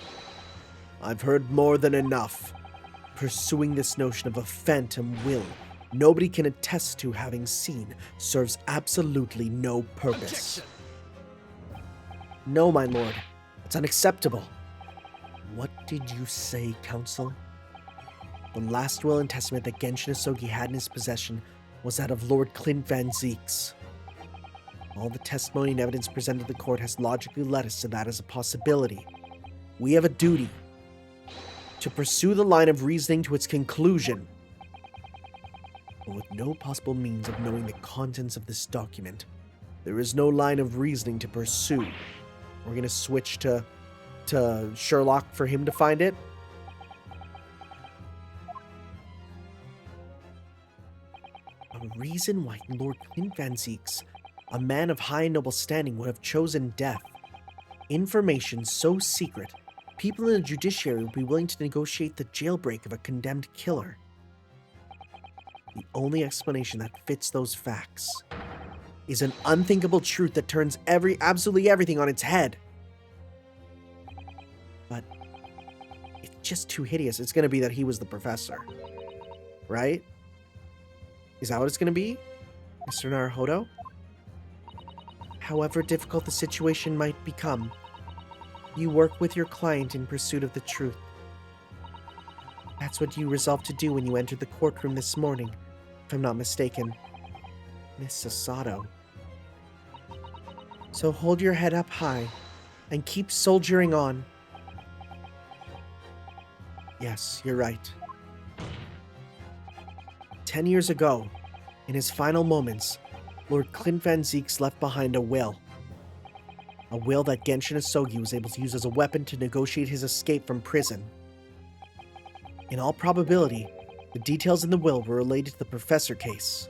I've heard more than enough. Pursuing this notion of a phantom will nobody can attest to having seen serves absolutely no purpose. Objection! No, my lord. It's unacceptable. What did you say, counsel? The last will and testament that Genshin Asogi had in his possession was that of Lord Clint van Zieks. All the testimony and evidence presented to the court has logically led us to that as a possibility. We have a duty to pursue the line of reasoning to its conclusion. But with no possible means of knowing the contents of this document, there is no line of reasoning to pursue. We're going to switch to Sherlock for him to find it. A reason why Lord Clint van Zieks, a man of high and noble standing, would have chosen death. Information so secret, people in the judiciary would be willing to negotiate the jailbreak of a condemned killer. The only explanation that fits those facts is an unthinkable truth that turns absolutely everything on its head. But it's just too hideous. It's going to be that he was the professor. Right? Is that what it's going to be? Mr. Naruhodo? However difficult the situation might become, you work with your client in pursuit of the truth. That's what you resolved to do when you entered the courtroom this morning, if I'm not mistaken. Miss Sasato. So hold your head up high and keep soldiering on. Yes, you're right. 10 years ago, in his final moments, Lord Clint van Zieks left behind a will. A will that Genshin Asogi was able to use as a weapon to negotiate his escape from prison. In all probability, the details in the will were related to the Professor case.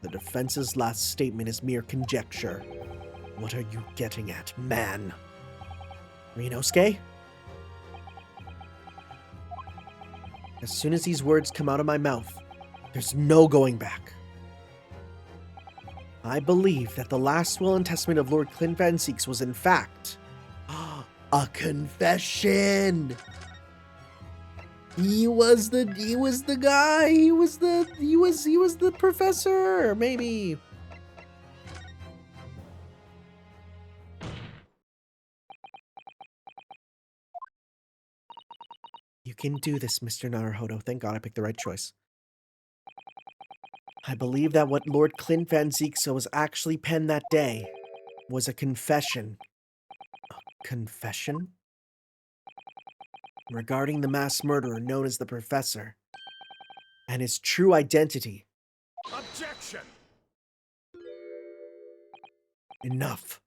The defense's last statement is mere conjecture. What are you getting at, man? Rinosuke? As soon as these words come out of my mouth, there's no going back. I believe that the last will and testament of Lord Clint van Zieks was in fact a confession. He was the guy. He was the professor, maybe. You can do this, Mr. Naruhodo. Thank God I picked the right choice. I believe that what Lord Clint van Zieks was actually penned that day was a confession. A confession? Regarding the mass murderer known as the Professor and his true identity. Objection! Enough.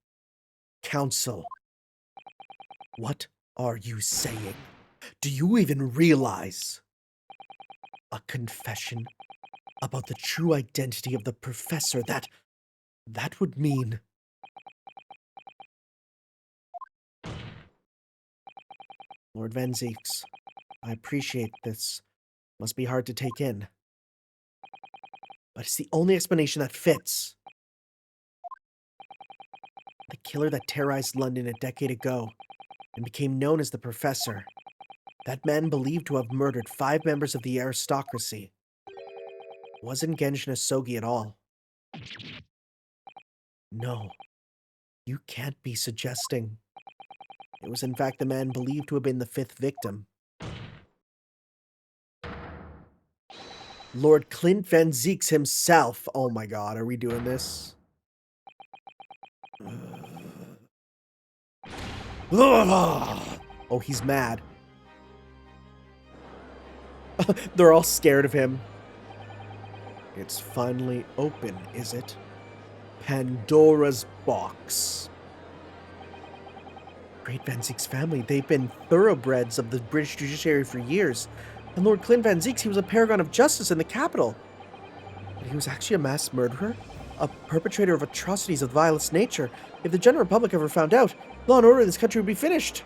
Counsel. What are you saying? Do you even realize? A confession about the true identity of the Professor, that would mean... Lord van Zieks, I appreciate this. Must be hard to take in. But it's the only explanation that fits. The killer that terrorized London a decade ago and became known as the Professor. That man believed to have murdered 5 members of the aristocracy. Wasn't Genshin Asogi at all. No, you can't be suggesting. It was in fact the man believed to have been the 5th victim. Lord Clint van Zieks himself. Oh my god, are we doing this? Oh, he's mad. They're all scared of him. It's finally open, is it? Pandora's box. Great van Zieks family, they've been thoroughbreds of the British judiciary for years. And Lord Clint van Zieks, he was a paragon of justice in the capital. But he was actually a mass murderer? A perpetrator of atrocities of the vilest nature. If the general public ever found out, law and order in this country would be finished.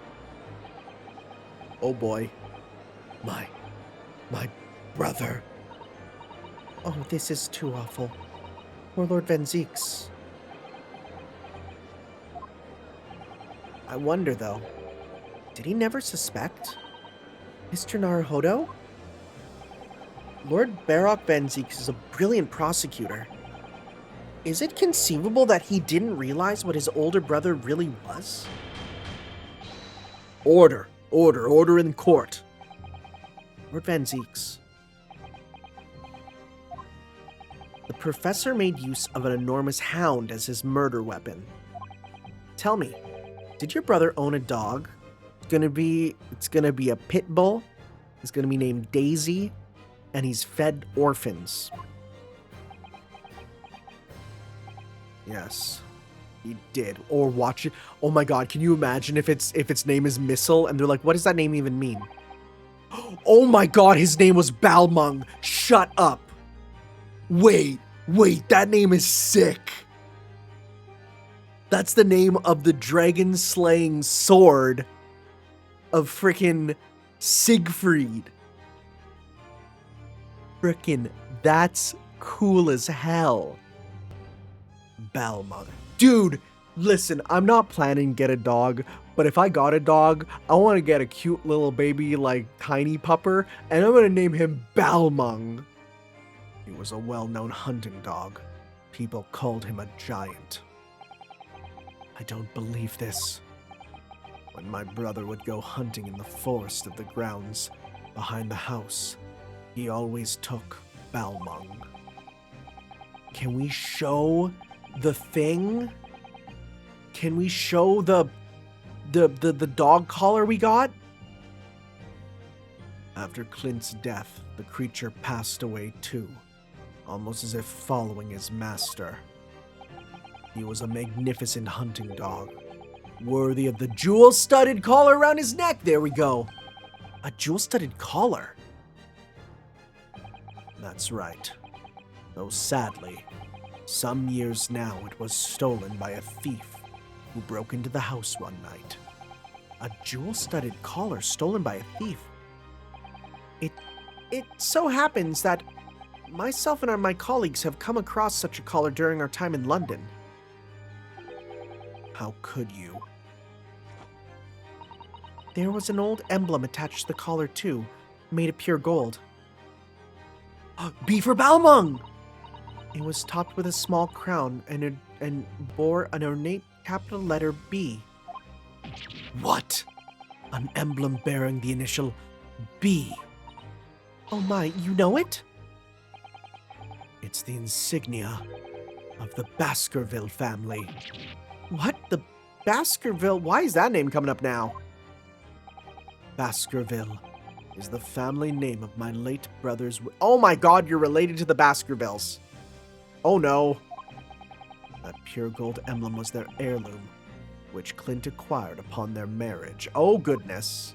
Oh boy. My brother. Oh, this is too awful. Poor Lord van Zieks. I wonder, though, did he never suspect? Mr. Naruhodo? Lord Barok van Zieks is a brilliant prosecutor. Is it conceivable that he didn't realize what his older brother really was? Order in court. Lord van Zieks. The Professor made use of an enormous hound as his murder weapon. Tell me, did your brother own a dog? It's gonna be a pit bull. It's gonna be named Daisy, and he's fed orphans. Yes, he did. Or watch it. Oh my god, can you imagine if its name is Missile and they're like, what does that name even mean? Oh my god, his name was Balmung. Shut up. Wait, that name is sick. That's the name of the dragon-slaying sword of frickin' Siegfried. Frickin', that's cool as hell. Balmung. Dude, listen, I'm not planning to get a dog, but if I got a dog, I want to get a cute little baby, like, tiny pupper, and I'm going to name him Balmung. He was a well-known hunting dog. People called him a giant. I don't believe this. When my brother would go hunting in the forest of the grounds behind the house, he always took Balmung. Can we show the thing? Can we show the the dog collar we got? After Clint's death, the creature passed away too, almost as if following his master. He was a magnificent hunting dog, Worthy of the jewel-studded collar around his neck. There we go. A jewel-studded collar. That's right. Though sadly, some years now it was stolen by a thief who broke into the house one night. A jewel-studded collar stolen by a thief. It so happens that myself and my colleagues have come across such a collar during our time in London. How could you? There was an old emblem attached to the collar too, made of pure gold. B for Balmung! It was topped with a small crown and bore an ornate capital letter B. What? An emblem bearing the initial B. Oh my, you know it? It's the insignia of the Baskerville family. What? The Baskerville? Why is that name coming up now? Baskerville is the family name of my late brother's... Oh my god, you're related to the Baskervilles. Oh no. That pure gold emblem was their heirloom, which Clint acquired upon their marriage. Oh goodness.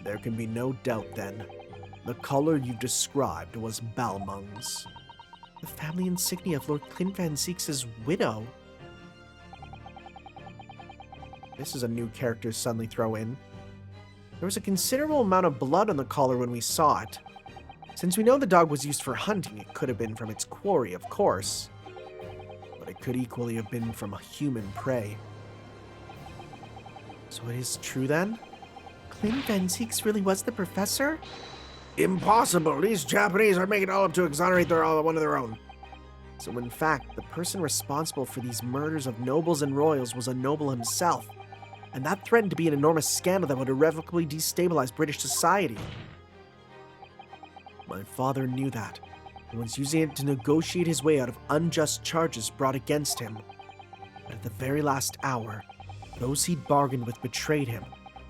There can be no doubt then. The collar you described was Balmung's. The family insignia of Lord Clint van Zieks' widow. This is a new character to suddenly throw in. There was a considerable amount of blood on the collar when we saw it. Since we know the dog was used for hunting, it could have been from its quarry, of course. But it could equally have been from a human prey. So it is true then? Clint van Zieks really was the professor? Impossible! These Japanese are making it all up to exonerate one of their own. So in fact, the person responsible for these murders of nobles and royals was a noble himself. And that threatened to be an enormous scandal that would irrevocably destabilize British society. My father knew that, and was using it to negotiate his way out of unjust charges brought against him. But at the very last hour, those he'd bargained with betrayed him,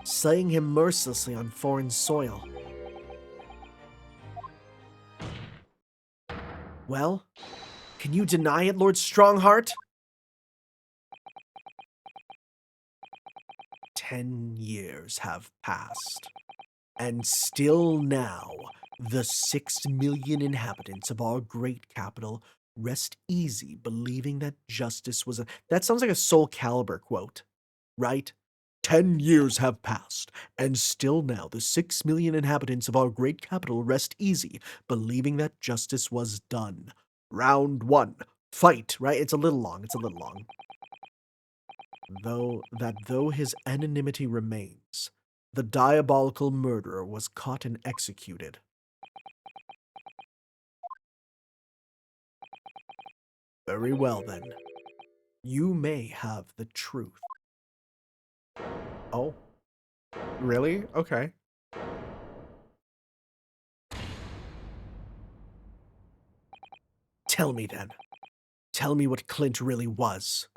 slaying him mercilessly on foreign soil. Well, can you deny it, Lord Stronghart? 10 years have passed, and still now the 6 million inhabitants of our great capital rest easy believing that justice was a... That sounds like a Soul Calibur quote, right? 10 years have passed, and still now the 6 million inhabitants of our great capital rest easy believing that justice was done. Round 1. Fight, right? It's a little long. Though his anonymity remains, the diabolical murderer was caught and executed. Very well then. You may have the truth. Oh. Really? Okay. Tell me then. Tell me what Clint really was.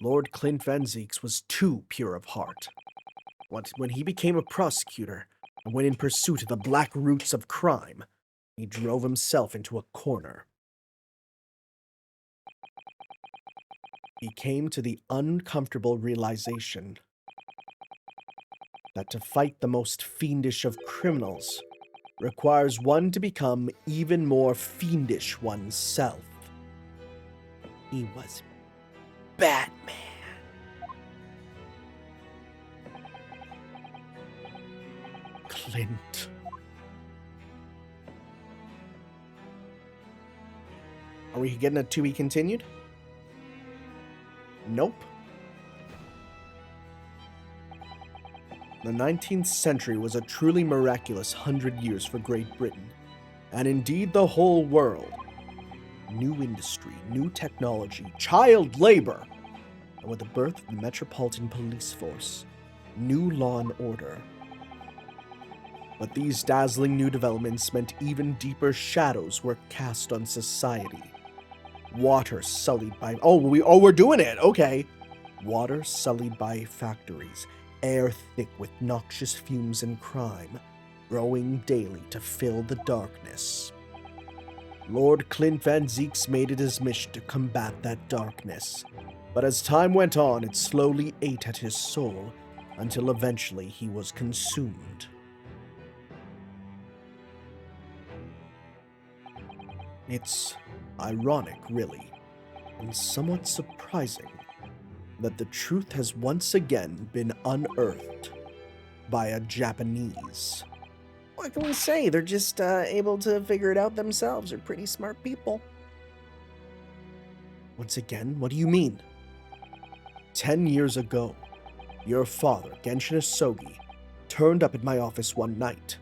Lord Clint van Zieks was too pure of heart. When he became a prosecutor and went in pursuit of the black roots of crime, he drove himself into a corner. He came to the uncomfortable realization that to fight the most fiendish of criminals requires one to become even more fiendish oneself. He was Batman. Clint. Are we getting a to be continued? Nope. The 19th century was a truly miraculous 100 years for Great Britain, and indeed the whole world. New industry, new technology, child labor, and with the birth of the Metropolitan Police Force, new law and order. But these dazzling new developments meant even deeper shadows were cast on society. Water sullied by... we're doing it! Okay. Water sullied by factories. Air thick with noxious fumes and crime. Growing daily to fill the darkness. Lord Clint van Zieks made it his mission to combat that darkness. But as time went on, it slowly ate at his soul, until eventually he was consumed. It's ironic, really, and somewhat surprising, that the truth has once again been unearthed by a Japanese. What can we say? They're just able to figure it out themselves. They're pretty smart people. Once again, what do you mean? 10 years ago, your father, Genshin Asogi, turned up at my office one night.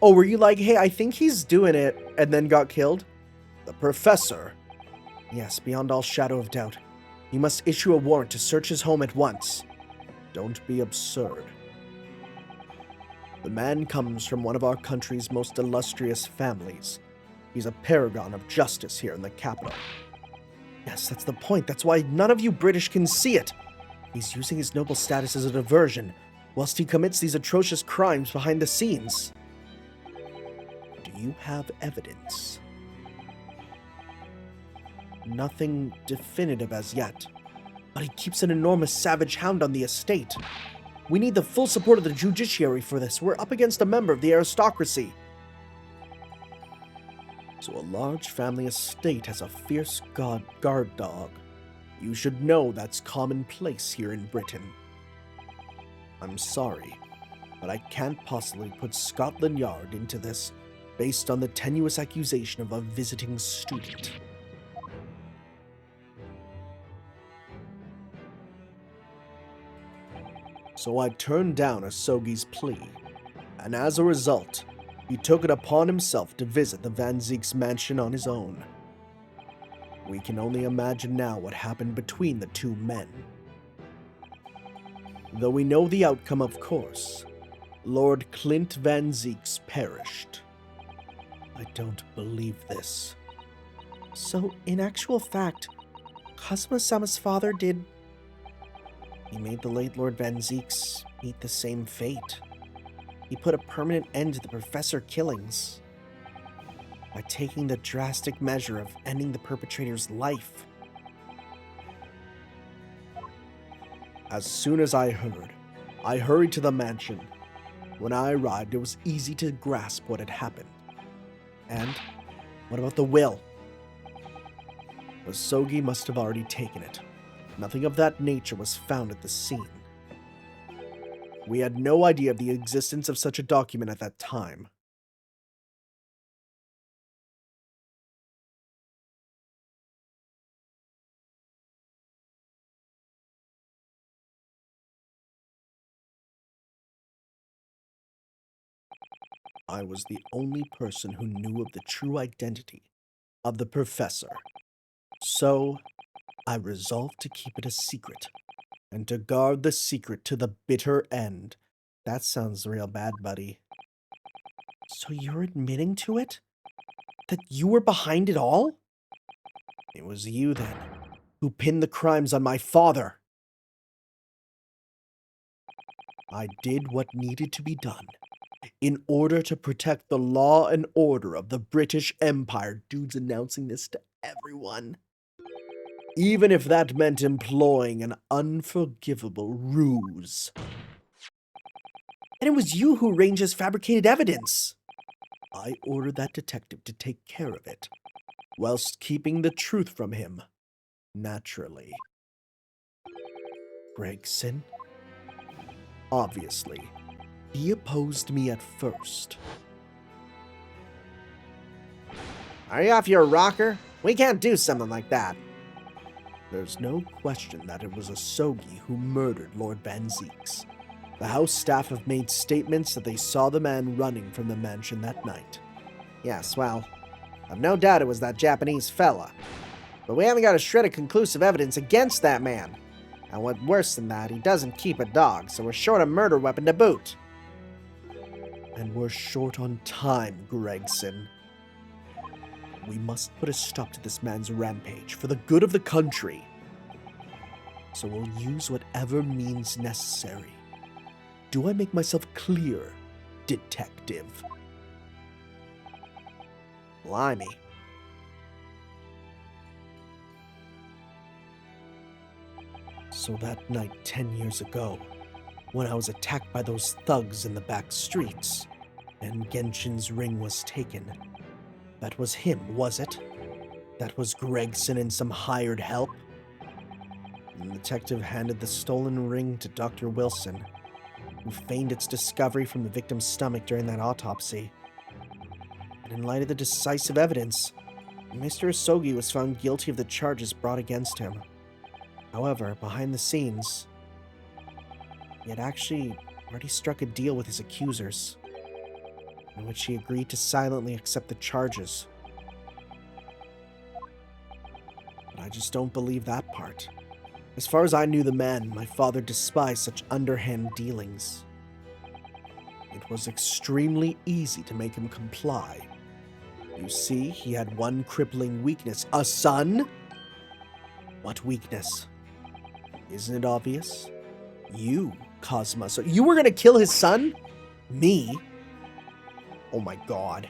Oh, were you like, hey, I think he's doing it, and then got killed? The professor. Yes, beyond all shadow of doubt. You must issue a warrant to search his home at once. Don't be absurd. The man comes from one of our country's most illustrious families. He's a paragon of justice here in the capital. Yes, that's the point. That's why none of you British can see it. He's using his noble status as a diversion, whilst he commits these atrocious crimes behind the scenes. Do you have evidence? Nothing definitive as yet, but he keeps an enormous savage hound on the estate. We need the full support of the judiciary for this. We're up against a member of the aristocracy. So a large family estate has a fierce guard dog. You should know that's commonplace here in Britain. I'm sorry, but I can't possibly put Scotland Yard into this based on the tenuous accusation of a visiting student. So I turned down Asogi's plea, and as a result, he took it upon himself to visit the Van Zieks mansion on his own. We can only imagine now what happened between the two men. Though we know the outcome, of course, Lord Clint van Zieks perished. I don't believe this. So, in actual fact, Kazuma-sama's father did... He made the late Lord Van Zieks meet the same fate. He put a permanent end to the professor killings by taking the drastic measure of ending the perpetrator's life. As soon as I heard, I hurried to the mansion. When I arrived, it was easy to grasp what had happened. And what about the will? Asogi must have already taken it. Nothing of that nature was found at the scene. We had no idea of the existence of such a document at that time. I was the only person who knew of the true identity of the professor. So, I resolved to keep it a secret, and to guard the secret to the bitter end. That sounds real bad, buddy. So you're admitting to it? That you were behind it all? It was you, then, who pinned the crimes on my father. I did what needed to be done in order to protect the law and order of the British Empire. Dude's announcing this to everyone. Even if that meant employing an unforgivable ruse. And it was you who arranged his fabricated evidence. I ordered that detective to take care of it, whilst keeping the truth from him, naturally. Gregson? Obviously, he opposed me at first. Are you off your rocker? We can't do something like that. There's no question that it was Asogi who murdered Lord Van Zieks. The house staff have made statements that they saw the man running from the mansion that night. Yes, well, I've no doubt it was that Japanese fella. But we haven't got a shred of conclusive evidence against that man. And what's worse than that, he doesn't keep a dog, so we're short a murder weapon to boot. And we're short on time, Gregson. We must put a stop to this man's rampage for the good of the country. So we'll use whatever means necessary. Do I make myself clear, detective? Blimey. So that night 10 years ago, when I was attacked by those thugs in the back streets, and Genshin's ring was taken, that was him, was it? That was Gregson and some hired help? The detective handed the stolen ring to Dr. Wilson, who feigned its discovery from the victim's stomach during that autopsy. And in light of the decisive evidence, Mr. Asogi was found guilty of the charges brought against him. However, behind the scenes, he had actually already struck a deal with his accusers, in which he agreed to silently accept the charges. But I just don't believe that part. As far as I knew the man, my father despised such underhand dealings. It was extremely easy to make him comply. You see, he had one crippling weakness. A son? What weakness? Isn't it obvious? You, Cosma. So you were gonna kill his son? Me? Oh my god.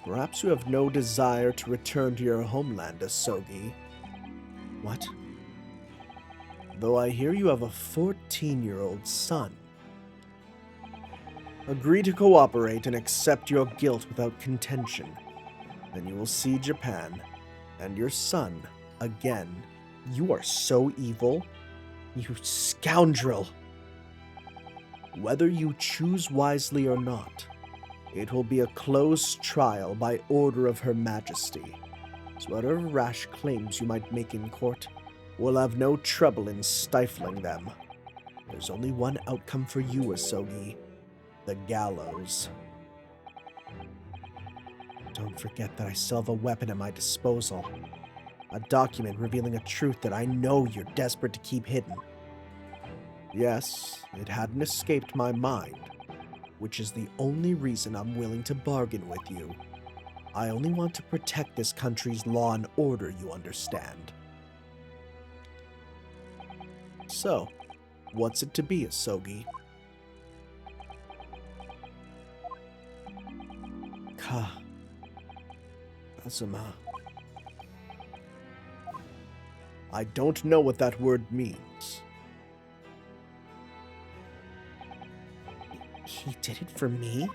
Perhaps you have no desire to return to your homeland, Asogi. What? Though I hear you have a 14-year-old son. Agree to cooperate and accept your guilt without contention. Then you will see Japan and your son again. You are so evil. You scoundrel. Whether you choose wisely or not, it will be a closed trial by order of Her Majesty. So whatever rash claims you might make in court, we'll have no trouble in stifling them. There's only one outcome for you, Asogi. The gallows. Don't forget that I still have a weapon at my disposal. A document revealing a truth that I know you're desperate to keep hidden. Yes, it hadn't escaped my mind, which is the only reason I'm willing to bargain with you. I only want to protect this country's law and order, you understand. So, what's it to be, Asogi? Kazuma. I don't know what that word means. He did it for me?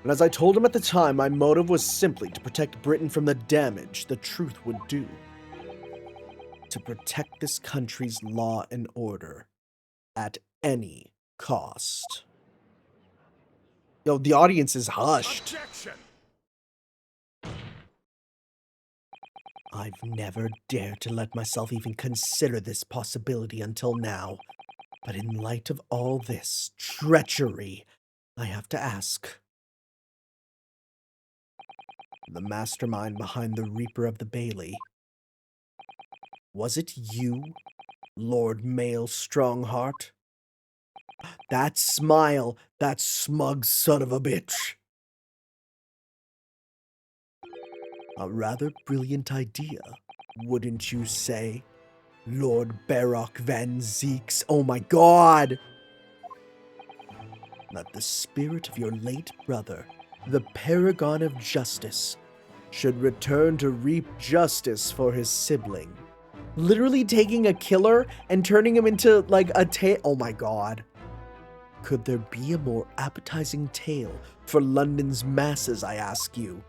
And as I told him at the time, my motive was simply to protect Britain from the damage the truth would do. To protect this country's law and order at any cost. Yo, the audience is hushed. Objection! I've never dared to let myself even consider this possibility until now. But in light of all this treachery, I have to ask. The mastermind behind the Reaper of the Bailey. Was it you, Lord Male Stronghart? That smile, that smug son of a bitch. A rather brilliant idea, wouldn't you say? Lord Barock van Zieks, oh my god! That the spirit of your late brother, the paragon of justice, should return to reap justice for his sibling. Literally taking a killer and turning him into, like, a tale. Oh my god. Could there be a more appetizing tale for London's masses, I ask you?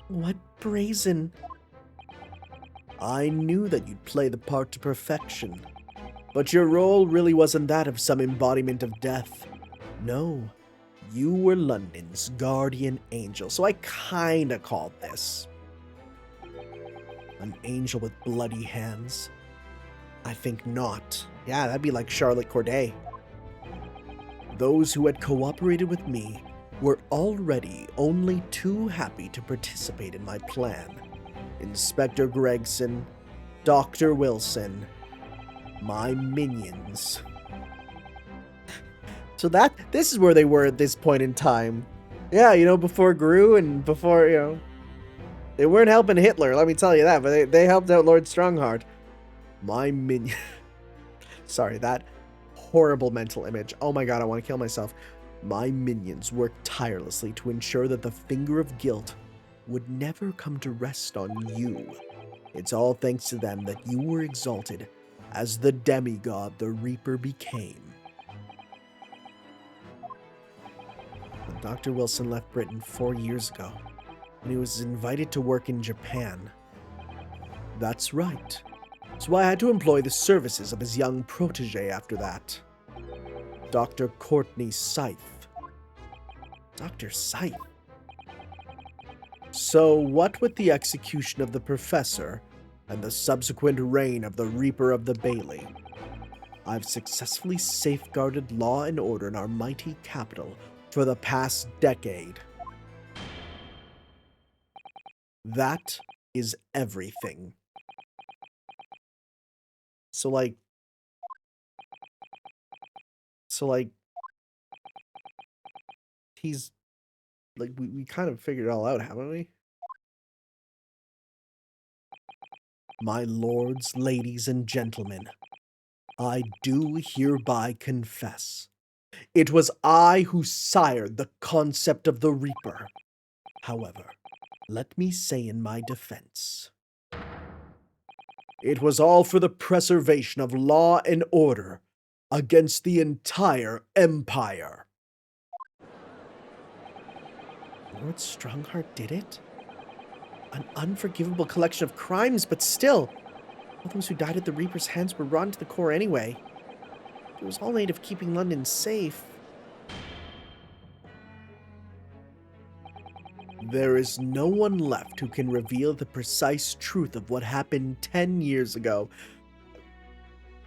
What brazen... I knew that you'd play the part to perfection, but your role really wasn't that of some embodiment of death. No, you were London's guardian angel, so I kinda called this. An angel with bloody hands? I think not. Yeah, that'd be like Charlotte Corday. Those who had cooperated with me were already only too happy to participate in my plan. Inspector Gregson, Dr. Wilson, my minions. So this is where they were at this point in time. Yeah, you know, before Gru and before, you know, they weren't helping Hitler, let me tell you that, but they helped out Lord Stronghart. My minion. Sorry, that horrible mental image. Oh my god, I want to kill myself. My minions worked tirelessly to ensure that the finger of guilt would never come to rest on you. It's all thanks to them that you were exalted as the demigod the Reaper became. When Dr. Wilson left Britain 4 years ago, and he was invited to work in Japan. That's right. So I had to employ the services of his young protege after that. Dr. Courtney Scythe. Dr. Scythe? So what with the execution of the professor and the subsequent reign of the Reaper of the Bailey, I've successfully safeguarded law and order in our mighty capital for the past decade. That is everything. So like, he's, like, we kind of figured it all out, haven't we? My lords, ladies, and gentlemen, I do hereby confess. It was I who sired the concept of the Reaper. However, let me say in my defense, it was all for the preservation of law and order against the entire empire. Lord Stronghart did it? An unforgivable collection of crimes, but still, all those who died at the Reaper's hands were rotten to the core anyway. It was all in aid of keeping London safe. There is no one left who can reveal the precise truth of what happened 10 years ago.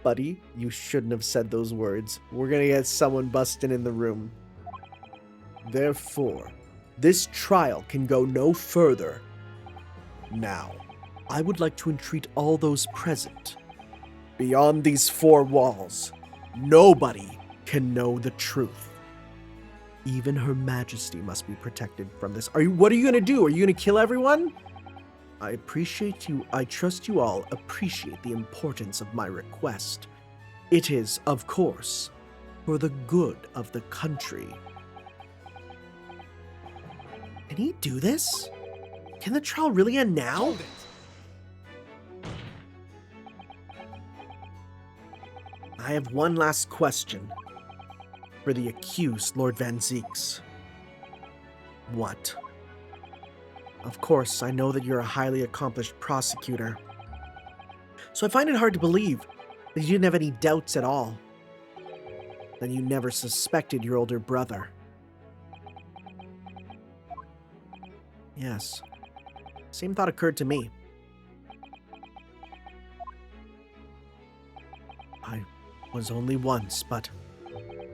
Buddy, you shouldn't have said those words. We're gonna get someone busting in the room. Therefore, this trial can go no further. Now, I would like to entreat all those present. Beyond these 4 walls, nobody can know the truth. Even Her Majesty must be protected from this. What are you gonna do? Are you gonna kill everyone? I trust you all appreciate the importance of my request. It is, of course, for the good of the country. Can he do this? Can the trial really end now? Hold it. I have one last question. For the accused, Lord van Zieks. What? Of course, I know that you're a highly accomplished prosecutor. So I find it hard to believe that you didn't have any doubts at all. That you never suspected your older brother. Yes. Same thought occurred to me. I was only once, but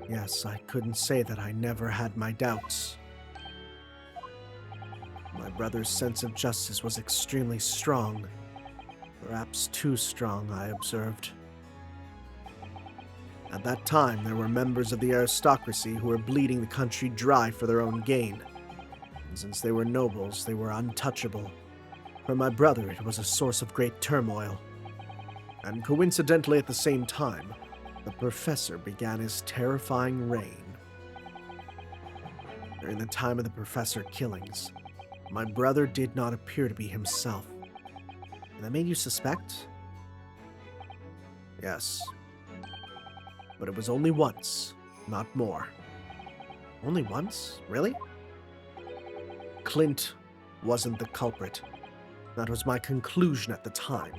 yes, I couldn't say that I never had my doubts. My brother's sense of justice was extremely strong. Perhaps too strong, I observed. At that time, there were members of the aristocracy who were bleeding the country dry for their own gain. And since they were nobles, they were untouchable. For my brother, it was a source of great turmoil. And coincidentally at the same time, the professor began his terrifying reign. During the time of the professor killings, my brother did not appear to be himself. And that made you suspect? Yes. But it was only once, not more. Only once? Really? Clint wasn't the culprit. That was my conclusion at the time.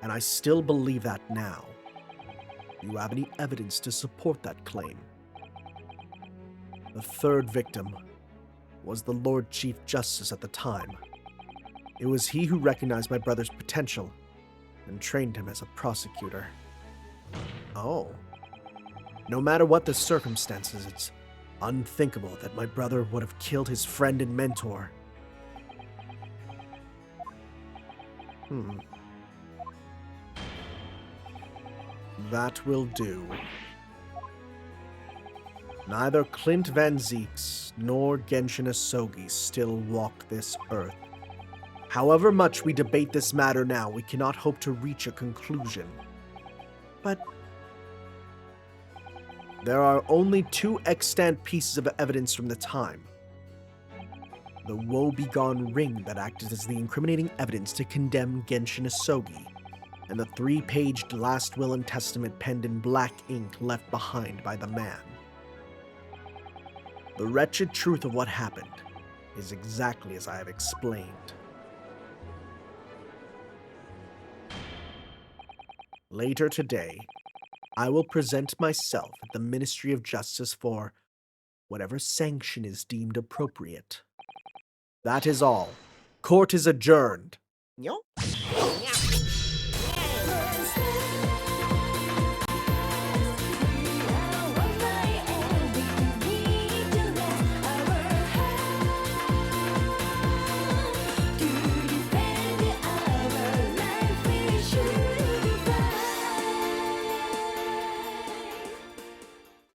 And I still believe that now. Do you have any evidence to support that claim? The third victim was the Lord Chief Justice at the time. It was he who recognized my brother's potential and trained him as a prosecutor. Oh. No matter what the circumstances, it's unthinkable that my brother would have killed his friend and mentor. That will do. Neither Clint van Zieks nor Genshin Asogi still walk this earth. However much we debate this matter now, we cannot hope to reach a conclusion. But there are only two extant pieces of evidence from the time. The woe-begone ring that acted as the incriminating evidence to condemn Genshin Asogi, and the 3-paged last will and testament penned in black ink left behind by the man. The wretched truth of what happened is exactly as I have explained. Later today, I will present myself at the Ministry of Justice for whatever sanction is deemed appropriate. That is all. Court is adjourned. Yo.